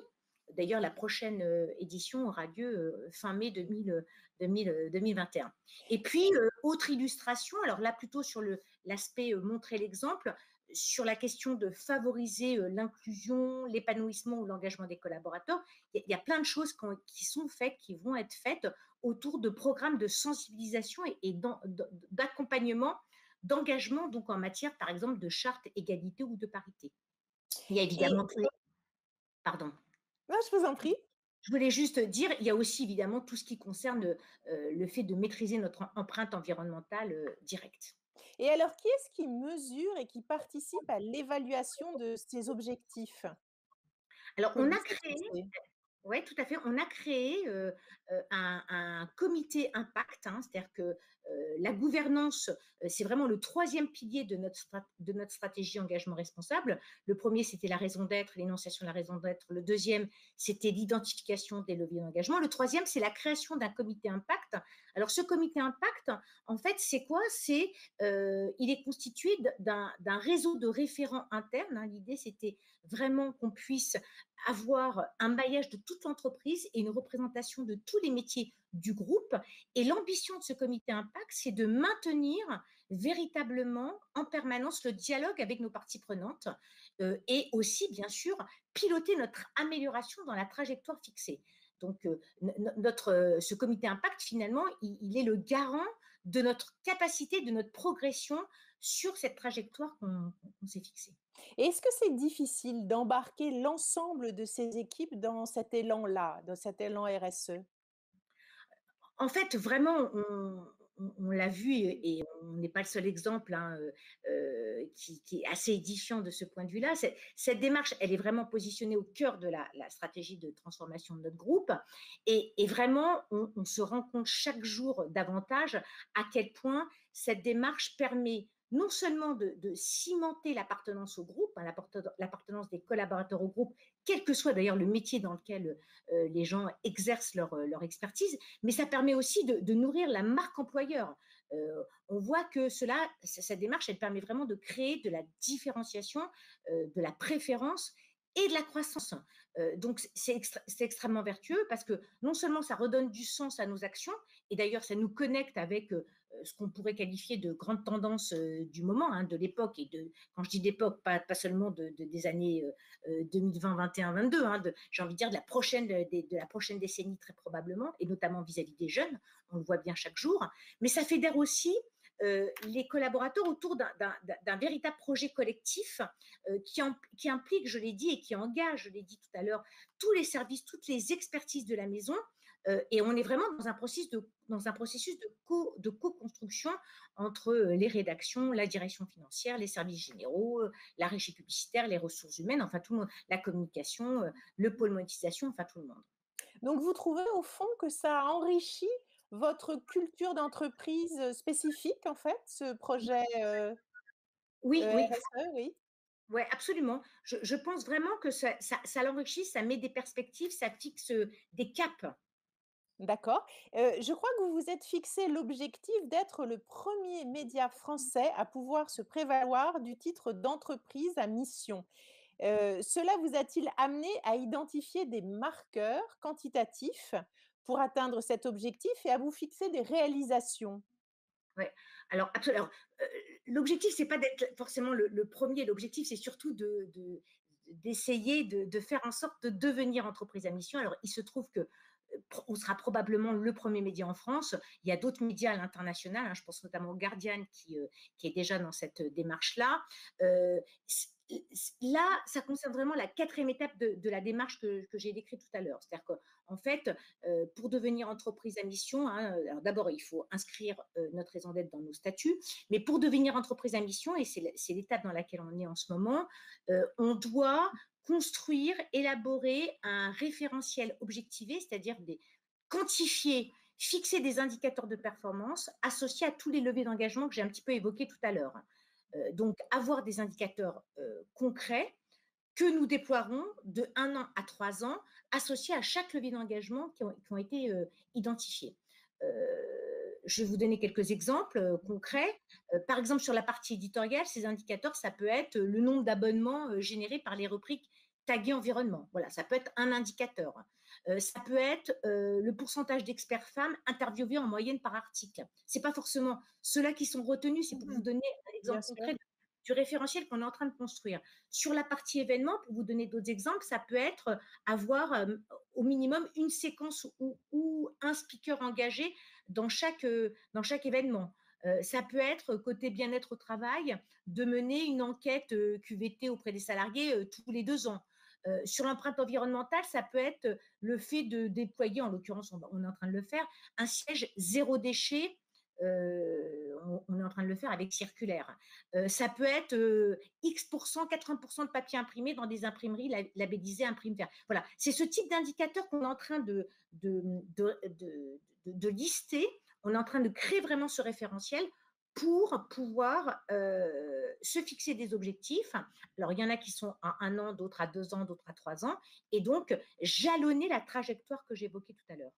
C: D'ailleurs, la prochaine édition aura lieu fin mai 2021. Et puis, autre illustration, alors là plutôt sur l'aspect montrer l'exemple, sur la question de favoriser l'inclusion, l'épanouissement ou l'engagement des collaborateurs, il y a plein de choses qui sont faites, qui vont être faites autour de programmes de sensibilisation et d'accompagnement d'engagement, donc en matière, par exemple, de charte égalité ou de parité. Il y a
A: Et
C: évidemment pardon.
A: non, je vous en prie.
C: Je voulais juste dire, il y a aussi évidemment tout ce qui concerne le fait de maîtriser notre empreinte environnementale directe.
A: Et alors, qui est-ce qui mesure et qui participe à l'évaluation de ces objectifs
C: Alors,
A: que
C: on
A: vous
C: a
A: vous êtes
C: créé
A: fixés?
C: Ouais, tout à fait. On a créé, un comité impact, hein, c'est-à-dire que, la gouvernance, c'est vraiment le troisième pilier de notre stratégie engagement responsable. Le premier, c'était la raison d'être, l'énonciation de la raison d'être. Le deuxième, c'était l'identification des leviers d'engagement. Le troisième, c'est la création d'un comité impact. Alors ce comité impact, en fait, c'est quoi? Il est constitué d'un réseau de référents internes, hein. L'idée, c'était vraiment qu'on puisse avoir un maillage de toute l'entreprise et une représentation de tous les métiers du groupe. Et l'ambition de ce comité impact, c'est de maintenir véritablement en permanence le dialogue avec nos parties prenantes et aussi, bien sûr, piloter notre amélioration dans la trajectoire fixée. Donc, ce comité impact, finalement, il est le garant de notre capacité, de notre progression sur cette trajectoire qu'on s'est fixée.
A: Et est-ce que c'est difficile d'embarquer l'ensemble de ces équipes dans cet élan-là, dans cet élan RSE?
C: En fait, vraiment, on l'a vu et on n'est pas le seul exemple, hein, qui est assez édifiant de ce point de vue-là. Cette démarche, elle est vraiment positionnée au cœur de la stratégie de transformation de notre groupe et vraiment, on se rend compte chaque jour davantage à quel point cette démarche permet non seulement de cimenter l'appartenance au groupe, hein, l'appartenance des collaborateurs au groupe, quel que soit d'ailleurs le métier dans lequel les gens exercent leur expertise, mais ça permet aussi de nourrir la marque employeur. On voit que cette démarche, elle permet vraiment de créer de la différenciation, de la préférence et de la croissance. Donc, c'est extrêmement vertueux parce que non seulement ça redonne du sens à nos actions, et d'ailleurs, ça nous connecte avec ce qu'on pourrait qualifier de grandes tendances du moment, hein, de l'époque, quand je dis d'époque, pas seulement des années 2020, 21, 22, hein, j'ai envie de dire de la prochaine décennie très probablement, et notamment vis-à-vis des jeunes, on le voit bien chaque jour, mais ça fédère aussi les collaborateurs autour d'un véritable projet collectif qui implique, je l'ai dit, et qui engage, je l'ai dit tout à l'heure, tous les services, toutes les expertises de la maison. Et on est vraiment dans un processus de co-construction entre les rédactions, la direction financière, les services généraux, la régie publicitaire, les ressources humaines, enfin tout le monde, la communication, le pôle monétisation, enfin tout le monde.
A: Donc vous trouvez au fond que ça enrichit votre culture d'entreprise, spécifique en fait, ce projet,
C: Oui, oui,
A: RSE, oui?
C: ouais, absolument. Je pense vraiment que ça l'enrichit, ça met des perspectives, ça fixe des caps.
A: D'accord. Je crois que vous vous êtes fixé l'objectif d'être le premier média français à pouvoir se prévaloir du titre d'entreprise à mission. Cela vous a-t-il amené à identifier des marqueurs quantitatifs pour atteindre cet objectif et à vous fixer des réalisations?
C: Ouais. Alors, l'objectif, c'est pas d'être forcément le 1er. L'objectif, c'est surtout d'essayer de faire en sorte de devenir entreprise à mission. Alors, il se trouve que, on sera probablement le premier média en France. Il y a d'autres médias à l'international, hein, je pense notamment au Guardian qui est déjà dans cette démarche-là. C Là, ça concerne vraiment la 4e étape de la démarche que j'ai décrite tout à l'heure. C'est-à-dire qu'en fait, pour devenir entreprise à mission, hein, alors d'abord, il faut inscrire notre raison d'être dans nos statuts, mais pour devenir entreprise à mission, et c'est l'étape dans laquelle on est en ce moment, on doit construire, élaborer un référentiel objectivé, c'est-à-dire quantifier, fixer des indicateurs de performance associés à tous les leviers d'engagement que j'ai un petit peu évoqués tout à l'heure. Donc, avoir des indicateurs concrets que nous déploierons de 1 an à 3 ans, associés à chaque levier d'engagement qui ont été identifiés. Je vais vous donner quelques exemples concrets. Par exemple, sur la partie éditoriale, ces indicateurs, ça peut être le nombre d'abonnements générés par les rubriques taguées environnement. Voilà, ça peut être un indicateur. Ça peut être le pourcentage d'experts femmes interviewées en moyenne par article. Ce n'est pas forcément ceux-là qui sont retenus, c'est pour vous
A: Mmh.
C: donner un
A: Bien
C: exemple
A: sûr.
C: concret du référentiel qu'on est en train de construire. Sur la partie événement, pour vous donner d'autres exemples, ça peut être avoir au minimum une séquence ou un speaker engagé dans chaque événement. Ça peut être, côté bien-être au travail, de mener une enquête QVT auprès des salariés tous les 2 ans. Sur l'empreinte environnementale, ça peut être le fait de déployer, en l'occurrence, on est en train de le faire, un siège zéro déchet. On est en train de le faire avec Circulaire. Ça peut être X%, 80% de papier imprimé dans des imprimeries labellisées Imprime Vert. Voilà, c'est ce type d'indicateur qu'on est en train de, de lister. On est en train de créer vraiment ce référentiel pour pouvoir se fixer des objectifs. Alors, il y en a qui sont à 1 an, d'autres à 2 ans, d'autres à 3 ans, et donc jalonner la trajectoire que j'évoquais tout à l'heure.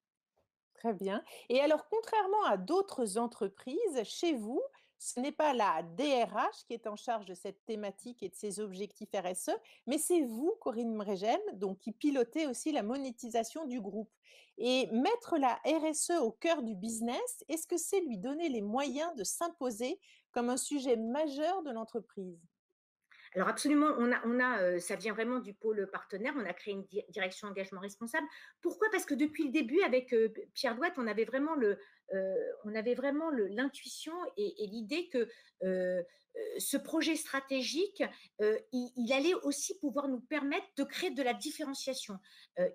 A: Très bien. Et alors, contrairement à d'autres entreprises, chez vous, ce n'est pas la DRH qui est en charge de cette thématique et de ces objectifs RSE, mais c'est vous, Corinne Mregen, donc qui pilotez aussi la monétisation du groupe. Et mettre la RSE au cœur du business, est-ce que c'est lui donner les moyens de s'imposer comme un sujet majeur de l'entreprise?
C: Alors absolument, ça vient vraiment du pôle partenaire. On a créé une direction engagement responsable. Pourquoi? Parce que depuis le début, avec Pierre Douat, on avait vraiment l'intuition et l'idée que ce projet stratégique, il allait aussi pouvoir nous permettre de créer de la différenciation.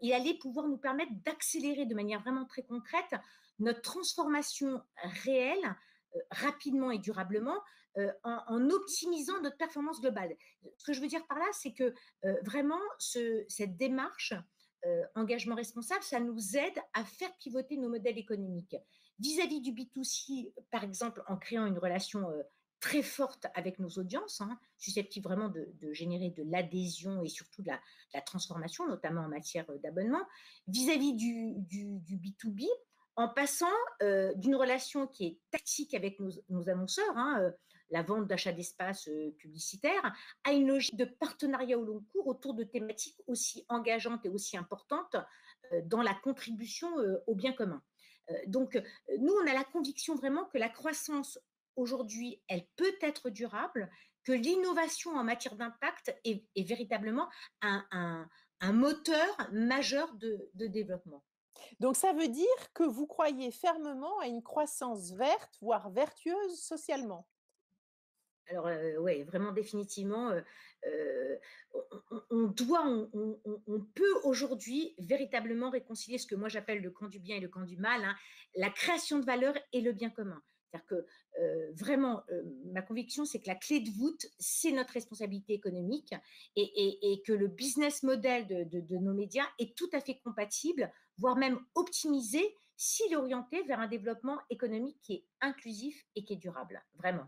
C: Il allait pouvoir nous permettre d'accélérer de manière vraiment très concrète notre transformation réelle, rapidement et durablement, en optimisant notre performance globale. Ce que je veux dire par là, c'est que vraiment, cette démarche engagement responsable, ça nous aide à faire pivoter nos modèles économiques. Vis-à-vis du B2C, par exemple, en créant une relation très forte avec nos audiences, hein, susceptible vraiment de générer de l'adhésion et surtout de la transformation, notamment en matière d'abonnement. Vis-à-vis du B2B, en passant d'une relation qui est tactique avec nos annonceurs, hein, la vente d'achat d'espace publicitaire, à une logique de partenariat au long cours autour de thématiques aussi engageantes et aussi importantes dans la contribution au bien commun. Donc, nous, on a la conviction vraiment que la croissance, aujourd'hui, elle peut être durable, que l'innovation en matière d'impact est véritablement un moteur majeur de développement.
A: Donc ça veut dire que vous croyez fermement à une croissance verte, voire vertueuse socialement?
C: Alors, ouais, vraiment définitivement, heu, on peut aujourd'hui véritablement réconcilier ce que moi j'appelle le camp du bien et le camp du mal, hein, la création de valeur et le bien commun. C'est-à-dire que, vraiment, ma conviction, c'est que la clé de voûte, c'est notre responsabilité économique et que le business model de nos médias est tout à fait compatible, voire même optimisé, s'il est orienté vers un développement économique qui est inclusif et qui est durable, vraiment.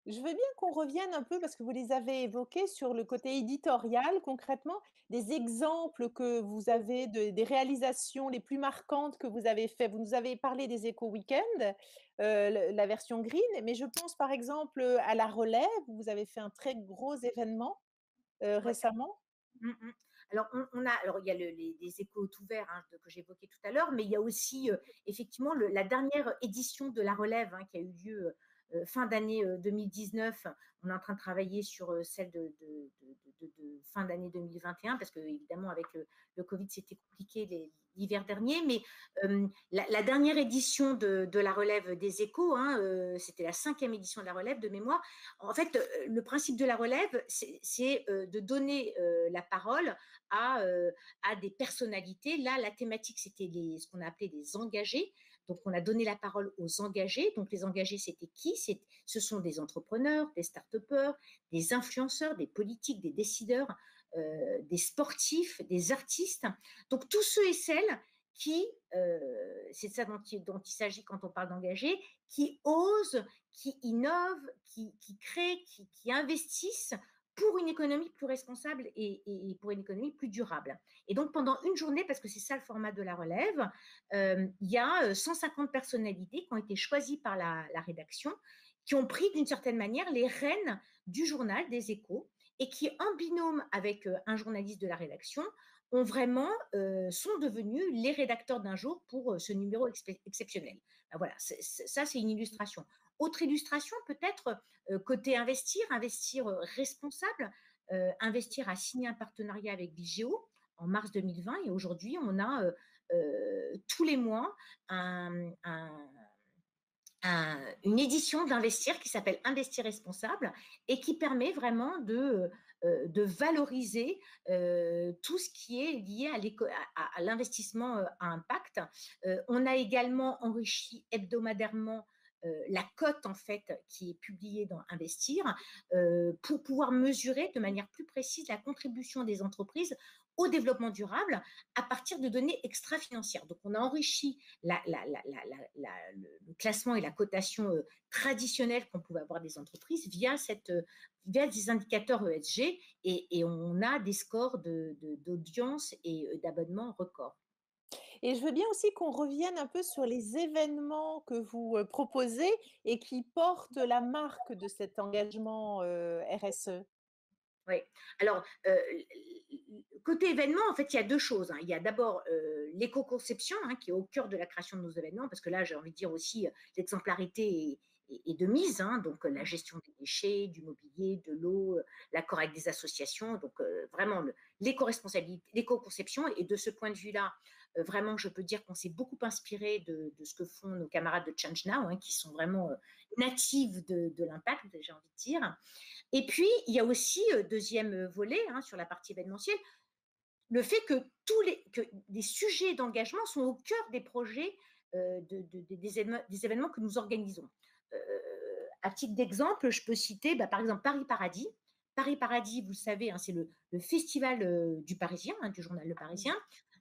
A: Je veux bien qu'on revienne un peu, parce que vous les avez évoqués, sur le côté éditorial, concrètement, des exemples que vous avez des réalisations les plus marquantes que vous avez fait. Vous nous avez parlé des éco-weekends, la version green, mais je pense par exemple à la relève, où vous avez fait un très gros événement
C: Ouais.
A: récemment.
C: Mmh mh. Alors il y a les échos tout verts, hein, que j'évoquais tout à l'heure, mais il y a aussi, effectivement la dernière édition de la relève, hein, qui a eu lieu, fin d'année, 2019. On est en train de travailler sur, celle de fin d'année 2021 parce qu'évidemment avec le covid, c'était compliqué l'hiver dernier. Mais, la dernière édition de la relève des échos, hein, c'était la 5e édition de la relève de mémoire. En fait, le principe de la relève, c'est de donner la parole à des personnalités. Là, la thématique, c'était ce qu'on a appelé des engagés. Donc, on a donné la parole aux engagés. Donc, les engagés, c'était qui? Ce sont des entrepreneurs, des start-upers, des influenceurs, des politiques, des décideurs, des sportifs, des artistes. Donc, tous ceux et celles qui, c'est de ça dont il s'agit quand on parle d'engagés, qui osent, qui innovent, qui créent, qui investissent pour une économie plus responsable et pour une économie plus durable. Et donc pendant une journée, parce que c'est ça le format de la relève, il y a 150 personnalités qui ont été choisies par la rédaction, qui ont pris d'une certaine manière les rênes du journal des Échos et qui, en binôme avec un journaliste de la rédaction, ont vraiment sont devenus les rédacteurs d'un jour pour ce numéro exceptionnel. Ben voilà, ça c'est une illustration. Autre illustration, peut-être côté investir responsable, investir à signer un partenariat avec Vigéo en mars 2020 et aujourd'hui on a tous les mois un, un, une édition d'Investir qui s'appelle Investir responsable et qui permet vraiment de valoriser tout ce qui est lié à l'investissement à impact. On a également enrichi hebdomadairement la cote en fait qui est publiée dans Investir pour pouvoir mesurer de manière plus précise la contribution des entreprises au développement durable à partir de données extra-financières. Donc, on a enrichi le classement et la cotation traditionnelle qu'on pouvait avoir des entreprises via des indicateurs ESG et on a des scores d'audience et d'abonnement records.
A: Et je veux bien aussi qu'on revienne un peu sur les événements que vous, proposez et qui portent la marque de cet engagement, RSE.
C: Oui. Alors, côté événement, en fait, il y a 2 choses, hein. Il y a d'abord, l'éco-conception, hein, qui est au cœur de la création de nos événements, parce que là, j'ai envie de dire aussi, l'exemplarité est de mise, hein, donc la gestion des déchets, du mobilier, de l'eau, l'accord avec des associations, donc vraiment l'éco-responsabilité, l'éco-conception et de ce point de vue-là, vraiment, je peux dire qu'on s'est beaucoup inspiré de ce que font nos camarades de Change Now, hein, qui sont vraiment, natives de l'impact, j'ai envie de dire. Et puis, il y a aussi, deuxième volet hein, sur la partie événementielle, le fait que que des sujets d'engagement sont au cœur des projets des événements que nous organisons. Euh, à titre d'exemple, je peux citer par exemple Paris Paradis. Paris Paradis, vous le savez, hein, c'est le festival du Parisien, hein, du journal Le Parisien.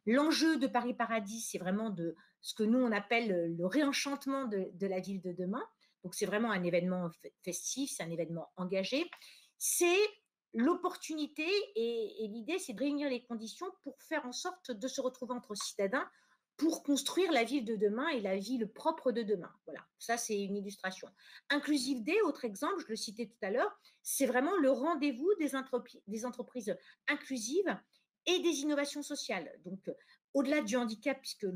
C: L'enjeu de Paris Paradis, c'est vraiment de ce que nous, on appelle le réenchantement de la ville de demain. Donc, c'est vraiment un événement festif, c'est un événement engagé. C'est l'opportunité et l'idée, c'est de réunir les conditions pour faire en sorte de se retrouver entre citadins pour construire la ville de demain et la ville propre de demain. Voilà, ça c'est une illustration. Inclusive Day, autre exemple, je le citais tout à l'heure, c'est vraiment le rendez-vous des entreprises inclusives et des innovations sociales. Donc, au-delà du handicap, puisque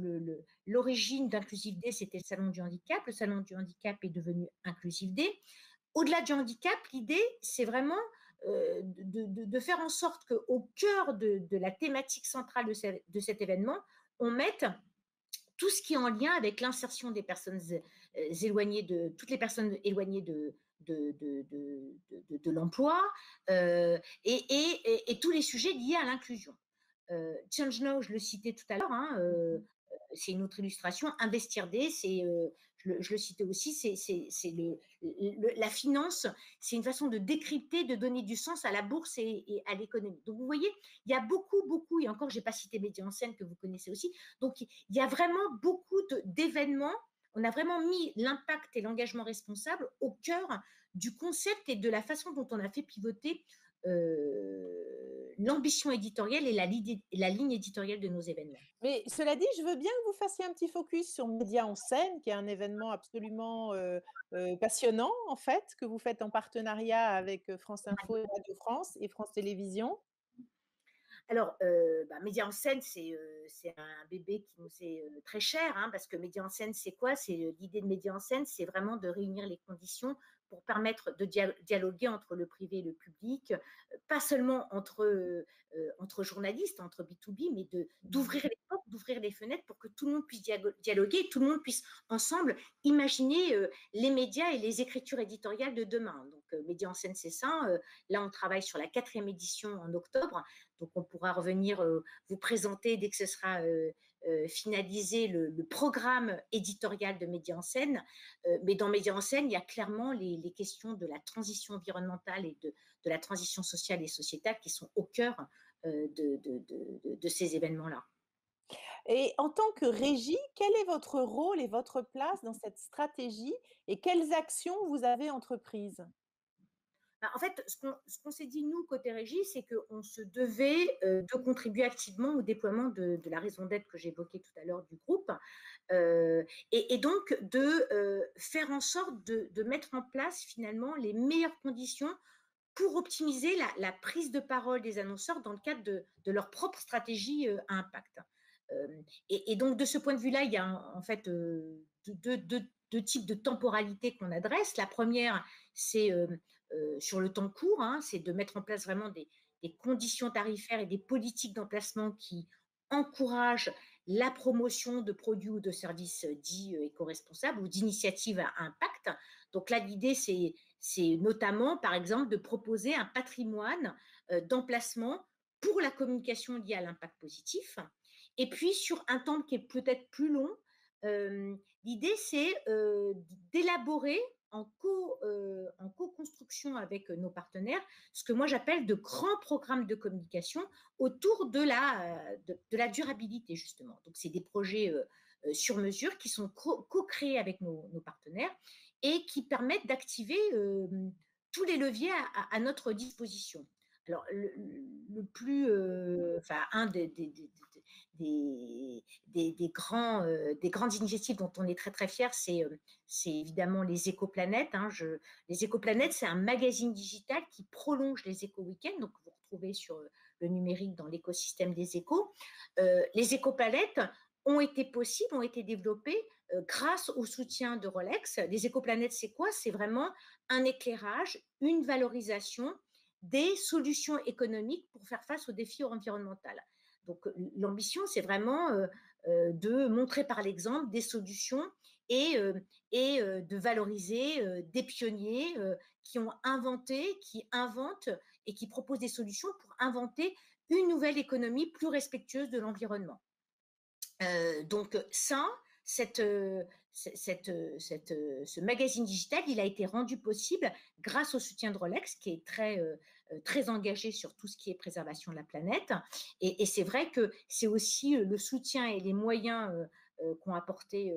C: l'origine d'Inclusive Day, c'était le Salon du handicap, le Salon du handicap est devenu Inclusive Day. Au-delà du handicap, l'idée, c'est vraiment de faire en sorte qu'au cœur de la thématique centrale de cet événement, on mette tout ce qui est en lien avec l'insertion des personnes éloignées toutes les personnes éloignées de l'emploi et tous les sujets liés à l'inclusion. Change Now, je le citais tout à l'heure, hein, c'est une autre illustration. Investir D, je le citais aussi, c'est la finance, c'est une façon de décrypter, de donner du sens à la bourse et à l'économie. Donc vous voyez, il y a beaucoup, et encore, je n'ai pas cité Média en scène que vous connaissez aussi. Donc il y a vraiment beaucoup d'événements. On a vraiment mis l'impact et l'engagement responsable au cœur du concept et de la façon dont on a fait pivoter l'ambition éditoriale et la ligne éditoriale de nos événements.
A: Mais cela dit, je veux bien que vous fassiez un petit focus sur Média en scène, qui est un événement absolument, passionnant, en fait, que vous faites en partenariat avec, France Info et Radio France et France Télévisions.
C: Alors, Média en scène, c'est un bébé qui nous est très cher, hein, parce que Média en scène, c'est quoi? L'idée de Média en scène, c'est vraiment de réunir les conditions pour permettre de dialoguer entre le privé et le public, pas seulement entre journalistes, entre B2B, mais d'ouvrir les portes, d'ouvrir les fenêtres pour que tout le monde puisse dialoguer, tout le monde puisse ensemble imaginer les médias et les écritures éditoriales de demain. Donc, Média en scène, c'est ça. Là, on travaille sur la 4e édition en octobre. Donc, on pourra revenir vous présenter dès que ce sera finalisé le programme éditorial de Média en scène. Mais dans Média en scène, il y a clairement les questions de la transition environnementale et de la transition sociale et sociétale qui sont au cœur de ces événements-là.
A: Et en tant que régie, quel est votre rôle et votre place dans cette stratégie et quelles actions vous avez entreprises?
C: En fait, ce qu'on s'est dit, nous, côté régie, c'est qu'on se devait de contribuer activement au déploiement de la raison d'être que j'évoquais tout à l'heure du groupe, et donc de faire en sorte de mettre en place finalement les meilleures conditions pour optimiser la prise de parole des annonceurs dans le cadre de leur propre stratégie à impact. Et donc, de ce point de vue-là, il y a en fait deux types de temporalité qu'on adresse. La première, c'est sur le temps court, hein, c'est de mettre en place vraiment des conditions tarifaires et des politiques d'emplacement qui encourage la promotion de produits ou de services dits éco-responsables ou d'initiatives à impact. Donc là, l'idée, c'est notamment, par exemple, de proposer un patrimoine d'emplacement pour la communication liée à l'impact positif. Et puis, sur un temps qui est peut-être plus long, l'idée, c'est d'élaborer en co-construction avec nos partenaires ce que moi j'appelle de grands programmes de communication autour de la durabilité, justement. Donc, c'est des projets sur mesure qui sont co-créés avec nos partenaires et qui permettent d'activer tous les leviers à notre disposition. Alors, le plus, enfin, un des grandes initiatives dont on est très très fier, c'est évidemment les écoplanètes. Hein. Les écoplanètes, c'est un magazine digital qui prolonge les éco-weekends, donc vous retrouvez sur le numérique dans l'écosystème des échos. Les écoplanètes ont été possibles, ont été développés grâce au soutien de Rolex. Les écoplanètes, c'est quoi? C'est vraiment un éclairage, une valorisation des solutions économiques pour faire face aux défis environnementaux. Donc, l'ambition, c'est vraiment de montrer par l'exemple des solutions et de valoriser des pionniers qui ont inventé, qui inventent et qui proposent des solutions pour inventer une nouvelle économie plus respectueuse de l'environnement. Donc ça, ce magazine digital, il a été rendu possible grâce au soutien de Rolex, qui est très engagé sur tout ce qui est préservation de la planète. Et c'est vrai que c'est aussi le soutien et les moyens qu'ont apporté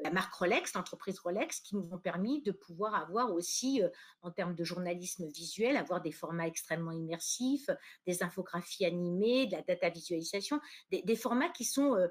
C: la marque Rolex, l'entreprise Rolex, qui nous ont permis de pouvoir avoir aussi, en termes de journalisme visuel, avoir des formats extrêmement immersifs, des infographies animées, de la data visualisation, des formats qui sont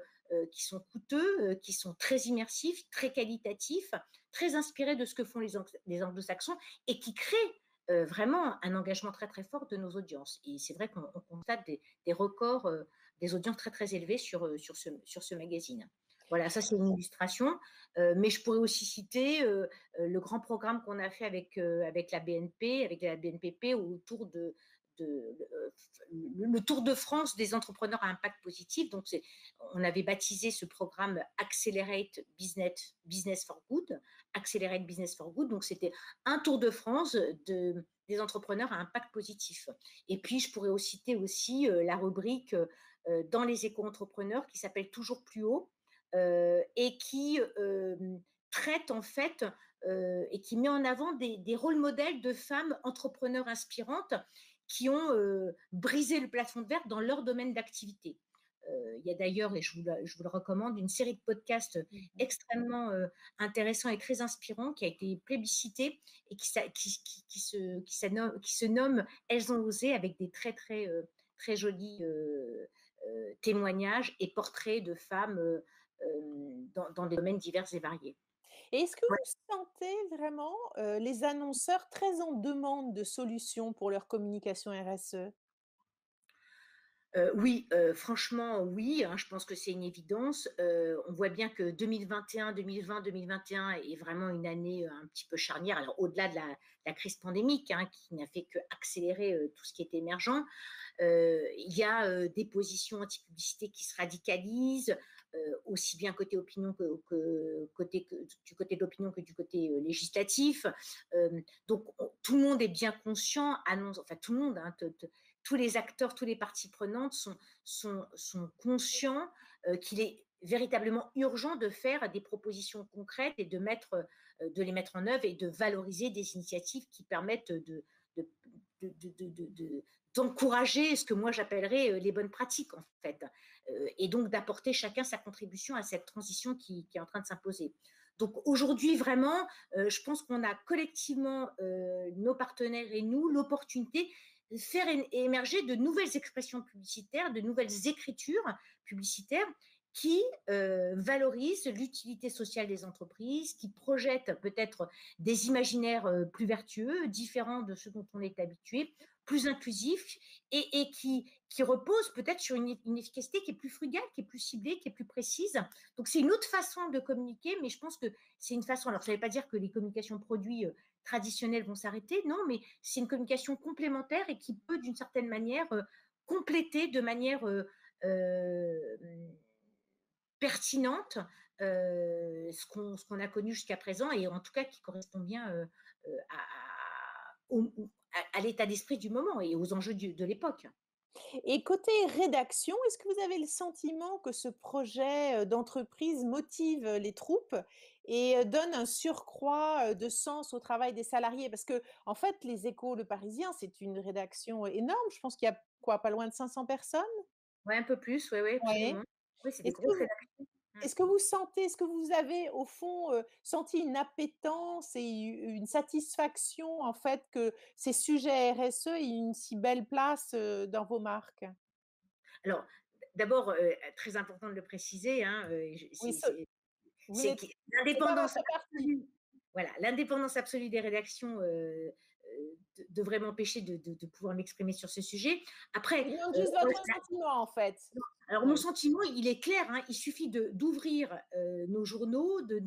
C: coûteux, qui sont très immersifs, très qualitatifs, très inspirés de ce que font les anglo-saxons et qui créent vraiment un engagement très très fort de nos audiences. Et c'est vrai qu'on constate des records, des audiences très très élevées sur ce magazine. Voilà, ça c'est une illustration, mais je pourrais aussi citer le grand programme qu'on a fait avec la BNP, avec la BNPP autour de le Tour de France des entrepreneurs à impact positif. Donc, on avait baptisé ce programme Accelerate Business for Good. Accelerate Business for Good. Donc, c'était un Tour de France des entrepreneurs à impact positif. Et puis, je pourrais aussi citer aussi la rubrique dans les éco-entrepreneurs qui s'appelle Toujours plus haut et qui traite en fait et qui met en avant des rôles modèles de femmes entrepreneurs inspirantes qui ont brisé le plafond de verre dans leur domaine d'activité. Il y a d'ailleurs, et je vous le recommande, une série de podcasts extrêmement intéressants et très inspirants qui a été plébiscité et qui se nomme Elles ont osé, avec des très, très, très jolis témoignages et portraits de femmes dans des domaines divers et variés.
A: Et est-ce que vous sentez vraiment, les annonceurs très en demande de solutions pour leur communication RSE?
C: Oui, franchement oui, hein, je pense que c'est une évidence. On voit bien que 2021 est vraiment une année, un petit peu charnière. Alors au-delà de la crise pandémique, hein, qui n'a fait qu'accélérer, tout ce qui est émergent, il y a, des positions anti-publicité qui se radicalisent, aussi bien côté opinion du côté de l'opinion que du côté, législatif. Donc tout le monde est bien conscient, annonce enfin tout le monde, hein, tous les acteurs, toutes les parties prenantes sont conscients qu'il est véritablement urgent de faire des propositions concrètes et de les mettre en œuvre et de valoriser des initiatives qui permettent d'encourager ce que moi j'appellerais les bonnes pratiques en fait, et donc d'apporter chacun sa contribution à cette transition qui est en train de s'imposer. Donc aujourd'hui vraiment, je pense qu'on a collectivement, nos partenaires et nous, l'opportunité faire émerger de nouvelles expressions publicitaires, de nouvelles écritures publicitaires qui valorisent l'utilité sociale des entreprises, qui projettent peut-être des imaginaires plus vertueux, différents de ceux dont on est habitué, plus inclusifs et qui reposent peut-être sur une efficacité qui est plus frugale, qui est plus ciblée, qui est plus précise. Donc c'est une autre façon de communiquer, mais je pense que c'est une façon, alors ça ne veut pas dire que les communications produits traditionnelles vont s'arrêter, non, mais c'est une communication complémentaire et qui peut d'une certaine manière compléter de manière pertinente ce qu'on a connu jusqu'à présent et en tout cas qui correspond bien à l'état d'esprit du moment et aux enjeux de l'époque.
A: Et côté rédaction, est-ce que vous avez le sentiment que ce projet, d'entreprise motive, les troupes et donne un surcroît, de sens au travail des salariés? Parce que en fait, Les Échos, Le Parisien, c'est une rédaction énorme. Je pense qu'il y a quoi, pas loin de 500 personnes?
C: Ouais, un peu plus, oui, oui,
A: Ouais.
C: absolument. Oui, c'est des
A: Est-ce que
C: grosses rédactions. Mmh.
A: Est-ce que vous sentez, est-ce que vous avez au fond, senti une appétence et une satisfaction en fait que ces sujets RSE aient une si belle place, dans vos marques?
C: Alors, d'abord, très important de le préciser, hein,
A: Oui, vous
C: c'est
A: n'êtes
C: que
A: c'est pas
C: l'indépendance
A: votre parti.
C: absolue voilà, l'indépendance absolue des rédactions, devrait m'empêcher de pouvoir m'exprimer sur ce sujet.
A: Je
C: Après,
A: vous demande juste votre sentiment en fait.
C: alors mon
A: Oui.
C: sentiment, il est clair, hein, il suffit d'ouvrir, nos journaux, de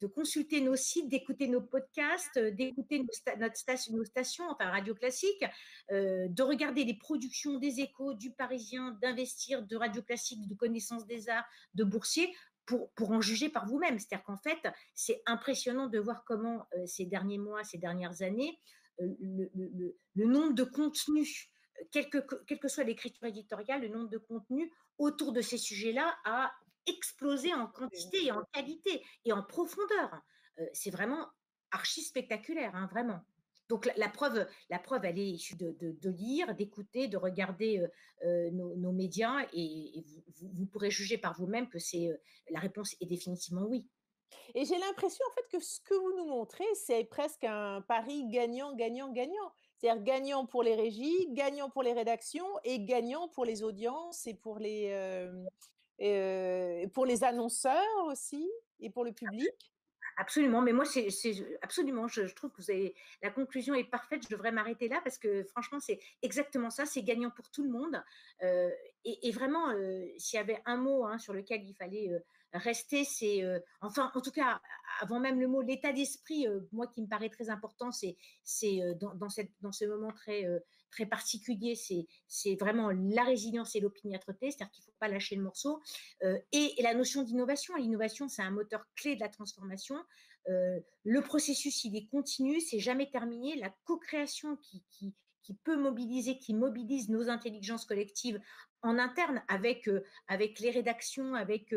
C: de consulter nos sites, d'écouter nos podcasts, d'écouter nos stations, enfin Radio Classique, de regarder les productions des Échos, du Parisien, d'Investir, de Radio Classique, de Connaissance des Arts, de Boursier, pour en juger par vous-même. C'est-à-dire qu'en fait, c'est impressionnant de voir comment, ces derniers mois, ces dernières années, le nombre de contenus quelle que soit l'écriture éditoriale, le nombre de contenus autour de ces sujets-là a explosé en quantité et en qualité et en profondeur. C'est vraiment archi spectaculaire, hein, vraiment. Donc la preuve, elle est issue de lire, d'écouter, de regarder nos médias et vous pourrez juger par vous-même que la réponse est définitivement oui.
A: Et j'ai l'impression en fait que ce que vous nous montrez, c'est presque un pari gagnant, gagnant, gagnant. C'est-à-dire gagnant pour les régies, gagnant pour les rédactions et gagnant pour les audiences et pour les annonceurs aussi et pour le public.
C: Absolument, mais moi, absolument, je trouve que la conclusion est parfaite. Je devrais m'arrêter là parce que franchement, c'est exactement ça. C'est gagnant pour tout le monde. Euh, et vraiment, s'il y avait un mot hein, sur lequel il fallait rester, enfin, en tout cas, avant même le mot, l'état d'esprit, moi, qui me paraît très important, dans ce moment très particulier, c'est vraiment la résilience et l'opiniâtreté, c'est-à-dire qu'il ne faut pas lâcher le morceau. Et la notion d'innovation. L'innovation, c'est un moteur clé de la transformation. Le processus, il est continu, c'est jamais terminé. La co-création qui peut mobiliser, qui mobilise nos intelligences collectives en interne avec les rédactions, avec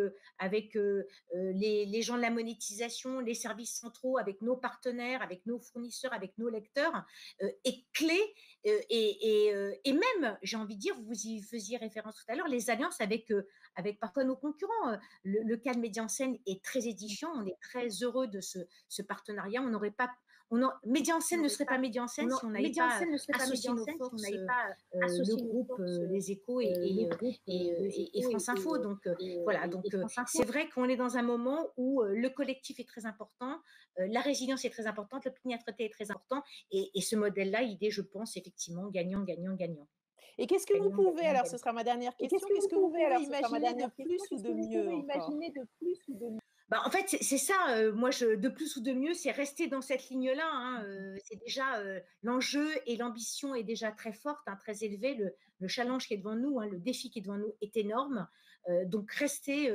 C: les gens de la monétisation, les services centraux, avec nos partenaires, avec nos fournisseurs, avec nos lecteurs, est clé. Et même, j'ai envie de dire, vous y faisiez référence tout à l'heure, les alliances avec parfois nos concurrents. Le cas de Média en Scène est très édifiant. On est très heureux de ce partenariat. On n'aurait pas, Média en Scène ne serait pas Média en Scène si on n'avait pas associé nos forces, le groupe Les Échos et France Info. Donc voilà. Donc c'est vrai qu'on est dans un moment où le collectif est très important, la résilience est très importante, l'opiniâtreté est très importante, et ce modèle-là, il est, je pense, effectivement gagnant, gagnant, gagnant.
A: Et qu'est-ce que vous
C: Gagnant,
A: pouvez,
C: gagnant,
A: alors ce
C: gagnant.
A: sera ma dernière
B: Et qu'est-ce
A: question,
B: que
A: qu'est-ce
B: vous
A: que vous
B: pouvez,
A: pouvez
B: alors ce sera ma
A: imaginer de
B: dernière question,
A: plus ou
B: qu'est-ce
A: de
B: que vous
A: mieux
B: pouvez
A: encore?
B: imaginer de plus ou de mieux?
C: Bah, en fait, c'est ça, moi, de plus ou de mieux, c'est rester dans cette ligne-là. Hein, c'est déjà l'enjeu et l'ambition est déjà très forte, hein, très élevée. Le challenge qui est devant nous, hein, le défi qui est devant nous est énorme. Donc, rester,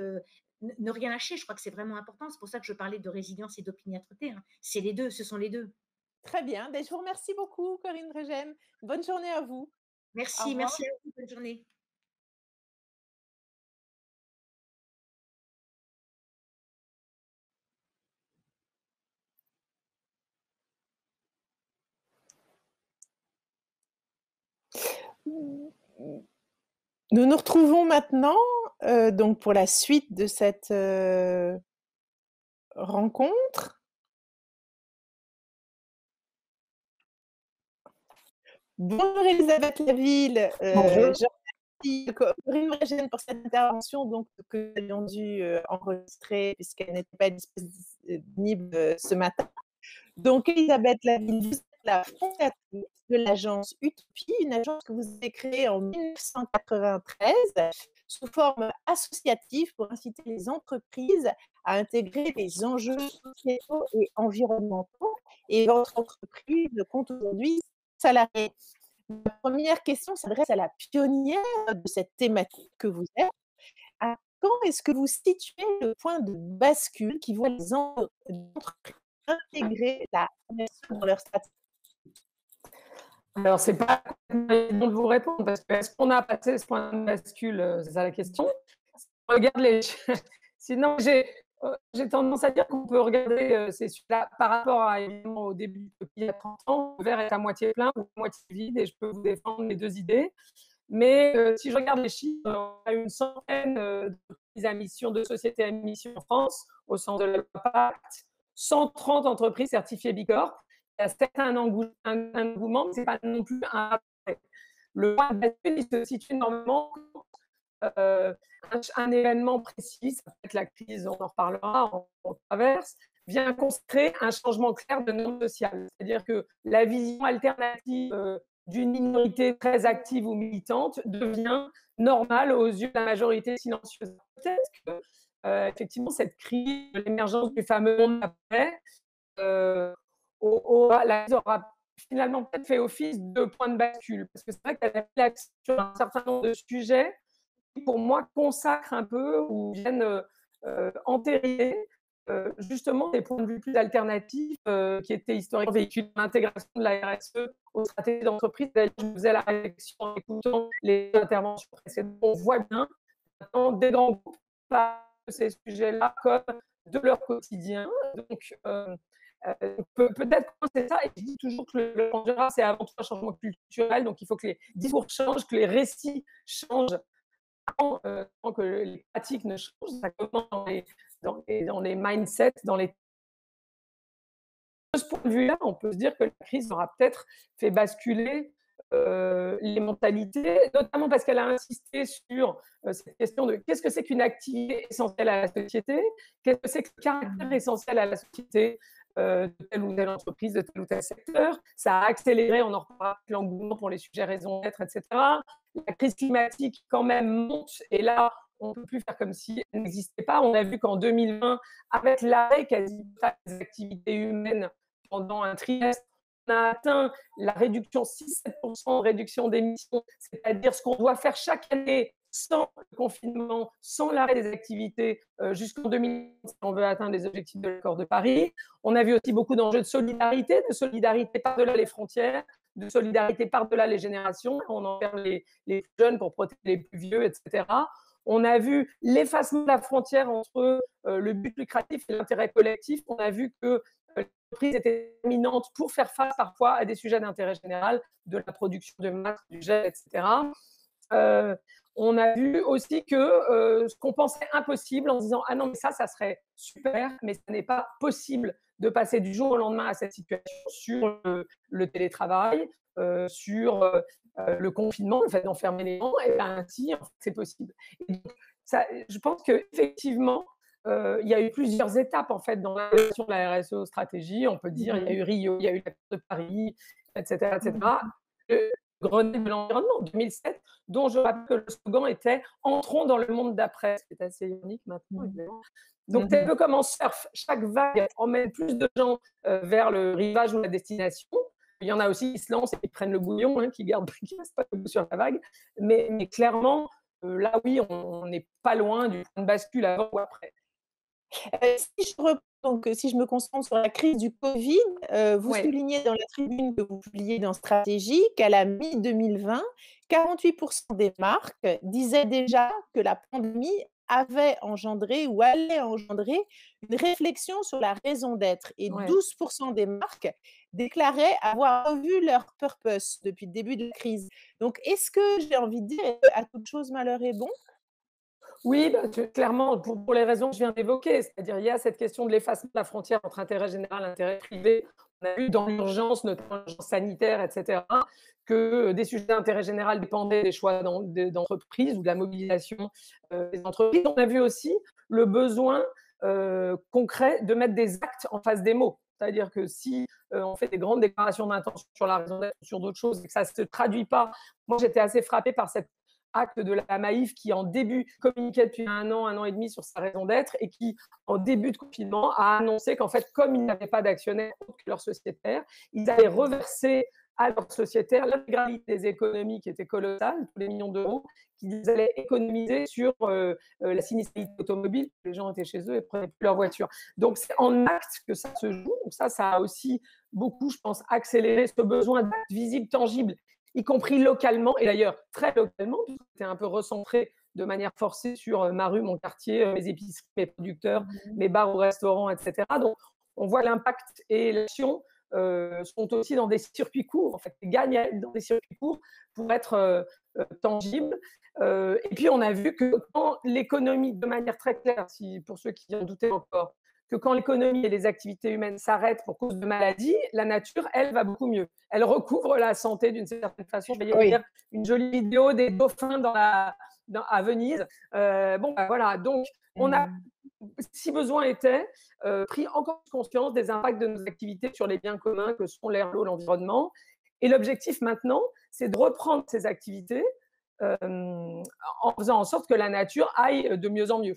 C: ne rien lâcher, je crois que c'est vraiment important. C'est pour ça que je parlais de résilience et d'opiniâtreté. Hein. C'est les deux, ce sont les deux.
A: Très bien, beh, je vous remercie beaucoup Corinne Régem. Bonne journée à vous. Au
C: Merci,
A: revoir.
C: merci à vous. Bonne journée.
A: Nous nous retrouvons maintenant, donc pour la suite de cette, rencontre. Bonjour Elisabeth Laville,
B: Bonjour.
A: je remercie Corinne Régem pour cette intervention donc que nous avions dû, enregistrer puisqu'elle n'était pas disponible, ce matin. Donc Elisabeth Laville, vous êtes la fondatrice de l'agence Utopie, une agence que vous avez créée en 1993 sous forme associative pour inciter les entreprises à intégrer les enjeux sociétaux et environnementaux et votre entreprise compte aujourd'hui 6 salariés. Ma première question s'adresse à la pionnière de cette thématique que vous êtes. À quand est-ce que vous situez le point de bascule qui voit les entreprises intégrer la RSE dans leur stratégie?
D: Alors, c'est pas complètement évident de vous répondre parce que est-ce qu'on a passé ce point de bascule, c'est ça la question. Si on regarde les sinon j'ai tendance à dire qu'on peut regarder, ces sujets-là par rapport à évidemment au début, il y a 30 ans, le verre est à moitié plein ou à moitié vide et je peux vous défendre les 2 idées. Mais, si je regarde les chiffres, on a une centaine, d'entreprises à mission, de sociétés à mission en France au sens de la loi Pacte, 130 entreprises certifiées Bicorp. Il y a certes un engouement, mais ce n'est pas non plus un attrait. Le point de bascule, il se situe normalement quand un événement précis, ça peut être la crise, on en reparlera, on traverse, vient consacrer un changement clair de normes sociales. C'est-à-dire que la vision alternative d'une minorité très active ou militante devient normale aux yeux de la majorité silencieuse. Peut-être que, effectivement, cette crise, l'émergence du fameux monde après, euh, la crise aura finalement peut-être fait office de point de bascule. Parce que c'est vrai qu'elle a mis l'accent sur un certain nombre de sujets qui, pour moi, consacrent un peu ou viennent entériner justement des points de vue plus alternatifs qui étaient historiquement véhiculés dans l'intégration de la RSE aux stratégies d'entreprise. D'ailleurs, je faisais la réflexion en écoutant les interventions précédentes. On voit bien maintenant des grands groupes parlent de ces sujets-là comme de leur quotidien. Donc, peut-être que c'est ça, et je dis toujours que le changement durable, c'est avant tout un changement culturel, donc il faut que les discours changent, que les récits changent tant que les pratiques ne changent. Ça commence dans les mindsets, dans les... De ce point de vue-là, on peut se dire que la crise aura peut-être fait basculer les mentalités, notamment parce qu'elle a insisté sur cette question de qu'est-ce que c'est qu'une activité essentielle à la société, qu'est-ce que c'est que le caractère essentiel à la société de telle ou telle entreprise, de tel ou tel secteur. Ça a accéléré, on en reparlera, l'engouement pour les sujets raison d'être, etc. La crise climatique, quand même, monte, et là, on ne peut plus faire comme si elle n'existait pas. On a vu qu'en 2020, avec l'arrêt quasi total des activités humaines pendant un trimestre, on a atteint la réduction 6-7% de réduction d'émissions, c'est-à-dire ce qu'on doit faire chaque année sans le confinement, sans l'arrêt des activités jusqu'en 2030 si on veut atteindre les objectifs de l'accord de Paris. On a vu aussi beaucoup d'enjeux de solidarité par-delà les frontières, de solidarité par-delà les générations. On envers les jeunes pour protéger les plus vieux, etc. On a vu l'effacement de la frontière entre le but lucratif et l'intérêt collectif. On a vu que l'entreprise était éminente pour faire face parfois à des sujets d'intérêt général, de la production de masques, du gel, etc. On a vu aussi que ce qu'on pensait impossible en disant « Ah non, mais ça serait super, mais ce n'est pas possible de passer du jour au lendemain à cette situation sur le télétravail, sur le confinement, le fait d'enfermer les gens, et bien ainsi, en fait, c'est possible. » Et donc, ça, je pense qu'effectivement, il y a eu plusieurs étapes en fait dans l'adaptation de la RSE aux stratégies. On peut dire il y a eu Rio, il y a eu l'accord de Paris, etc. Le Grenelle de l'environnement en 2007, dont je rappelle que le slogan était « Entrons dans le monde d'après ». C'est assez ironique maintenant, évidemment. Donc, c'est un peu comme en surf. Chaque vague emmène plus de gens vers le rivage ou la destination. Il y en a aussi qui se lancent et qui prennent le bouillon, hein, qui restent pas debout sur la vague. Mais clairement, là, oui, on n'est pas loin du point de bascule avant ou après.
A: Si je me concentre sur la crise du Covid, vous soulignez dans la tribune que vous publiez dans Stratégie qu'à la mi-2020, 48% des marques disaient déjà que la pandémie avait engendré ou allait engendrer une réflexion sur la raison d'être, et 12% des marques déclaraient avoir revu leur purpose depuis le début de la crise. Donc, est-ce que, j'ai envie de dire, à toute chose malheur est bon?
D: Oui, clairement, pour les raisons que je viens d'évoquer, c'est-à-dire il y a cette question de l'effacement de la frontière entre intérêt général et intérêt privé. On a vu dans l'urgence, notamment l'urgence sanitaire, etc., que des sujets d'intérêt général dépendaient des choix d'entreprise ou de la mobilisation des entreprises. On a vu aussi le besoin concret de mettre des actes en face des mots. C'est-à-dire que si on fait des grandes déclarations d'intention sur la raison d'être, sur d'autres choses, et que ça ne se traduit pas, moi j'étais assez frappée par cette acte de la Maïf qui, en début, communiquait depuis un an et demi sur sa raison d'être et qui, en début de confinement, a annoncé qu'en fait, comme ils n'avaient pas d'actionnaires autres que leurs sociétaires, ils allaient reverser à leurs sociétaires l'intégralité des économies qui étaient colossales, tous les millions d'euros, qu'ils allaient économiser sur la sinistralité automobile. Les gens étaient chez eux et prenaient plus leur voiture. Donc, c'est en actes que ça se joue. Donc, ça a aussi beaucoup, je pense, accéléré ce besoin d'actes visibles, tangibles, y compris localement, et d'ailleurs très localement, puisque c'était un peu recentré de manière forcée sur ma rue, mon quartier, mes épiceries, mes producteurs, mes bars ou restaurants, etc. Donc, on voit l'impact et l'action sont aussi dans des circuits courts, en fait, gagnent dans des circuits courts pour être tangibles. Et puis, on a vu que quand l'économie, de manière très claire, pour ceux qui en doutaient encore, que quand l'économie et les activités humaines s'arrêtent pour cause de maladies, la nature, elle, va beaucoup mieux. Elle recouvre la santé d'une certaine façon. Je vais
A: Oui.
D: dire une jolie vidéo des dauphins à Venise. Bon, bah, voilà. Donc, on a, si besoin était, pris encore conscience des impacts de nos activités sur les biens communs que sont l'air, l'eau, l'environnement. Et l'objectif maintenant, c'est de reprendre ces activités en faisant en sorte que la nature aille de mieux en mieux.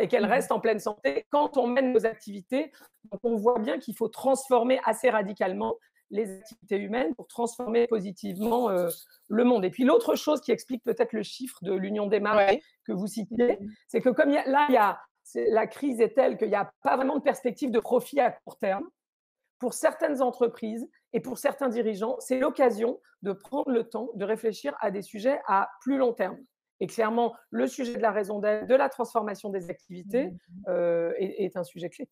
D: Et qu'elle reste en pleine santé quand on mène nos activités. Donc, on voit bien qu'il faut transformer assez radicalement les activités humaines pour transformer positivement le monde. Et puis, l'autre chose qui explique peut-être le chiffre de l'Union des marques que vous citiez, c'est que comme la crise est telle qu'il n'y a pas vraiment de perspective de profit à court terme, pour certaines entreprises et pour certains dirigeants, c'est l'occasion de prendre le temps de réfléchir à des sujets à plus long terme. Et clairement, le sujet de la raison d'être, de la transformation des activités est un sujet clé.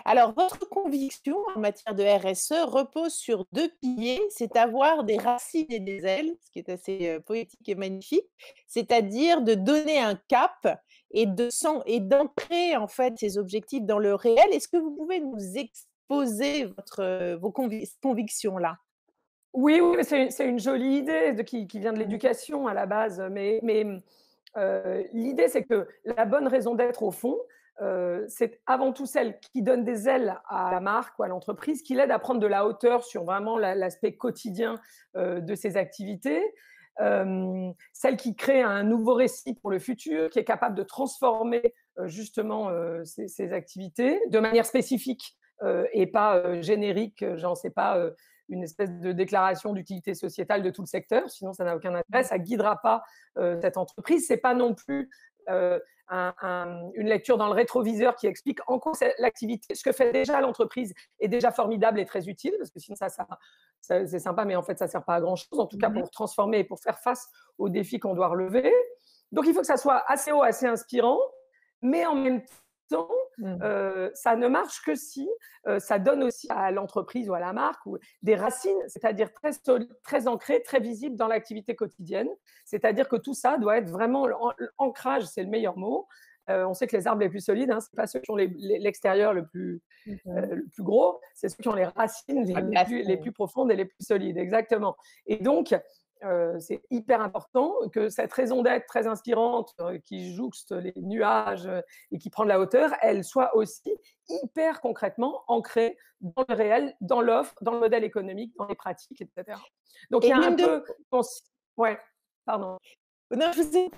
A: Alors, votre conviction en matière de RSE repose sur 2 piliers, c'est avoir des racines et des ailes, ce qui est assez poétique et magnifique, c'est-à-dire de donner un cap et d'ancrer en fait ces objectifs dans le réel. Est-ce que vous pouvez nous exposer vos convictions-là?
D: Oui, mais c'est une jolie idée qui vient de l'éducation à la base. Mais l'idée, c'est que la bonne raison d'être, au fond, c'est avant tout celle qui donne des ailes à la marque ou à l'entreprise, qui l'aide à prendre de la hauteur sur vraiment l'aspect quotidien de ses activités. Celle qui crée un nouveau récit pour le futur, qui est capable de transformer justement ces activités de manière spécifique et pas générique, j'en sais pas, une espèce de déclaration d'utilité sociétale de tout le secteur, sinon ça n'a aucun intérêt, ça ne guidera pas cette entreprise. Ce n'est pas non plus une lecture dans le rétroviseur qui explique en quoi l'activité, ce que fait déjà l'entreprise est déjà formidable et très utile, parce que sinon c'est sympa, mais en fait ça ne sert pas à grand-chose, en tout cas pour transformer et pour faire face aux défis qu'on doit relever. Donc il faut que ça soit assez haut, assez inspirant, mais en même temps, ça ne marche que si ça donne aussi à l'entreprise ou à la marque des racines, c'est-à-dire très ancrées, très visibles dans l'activité quotidienne. C'est-à-dire que tout ça doit être vraiment ancrage, c'est le meilleur mot. On sait que les arbres les plus solides, ce n'est pas ceux qui ont l'extérieur le plus gros, c'est ceux qui ont les racines les plus profondes et les plus solides. Exactement. Et donc, c'est hyper important que cette raison d'être très inspirante qui jouxte les nuages et qui prend de la hauteur, elle soit aussi hyper concrètement ancrée dans le réel, dans l'offre, dans le modèle économique, dans les pratiques, etc. Donc, il y a un peu… Ouais, pardon.
A: Non, je vous ai…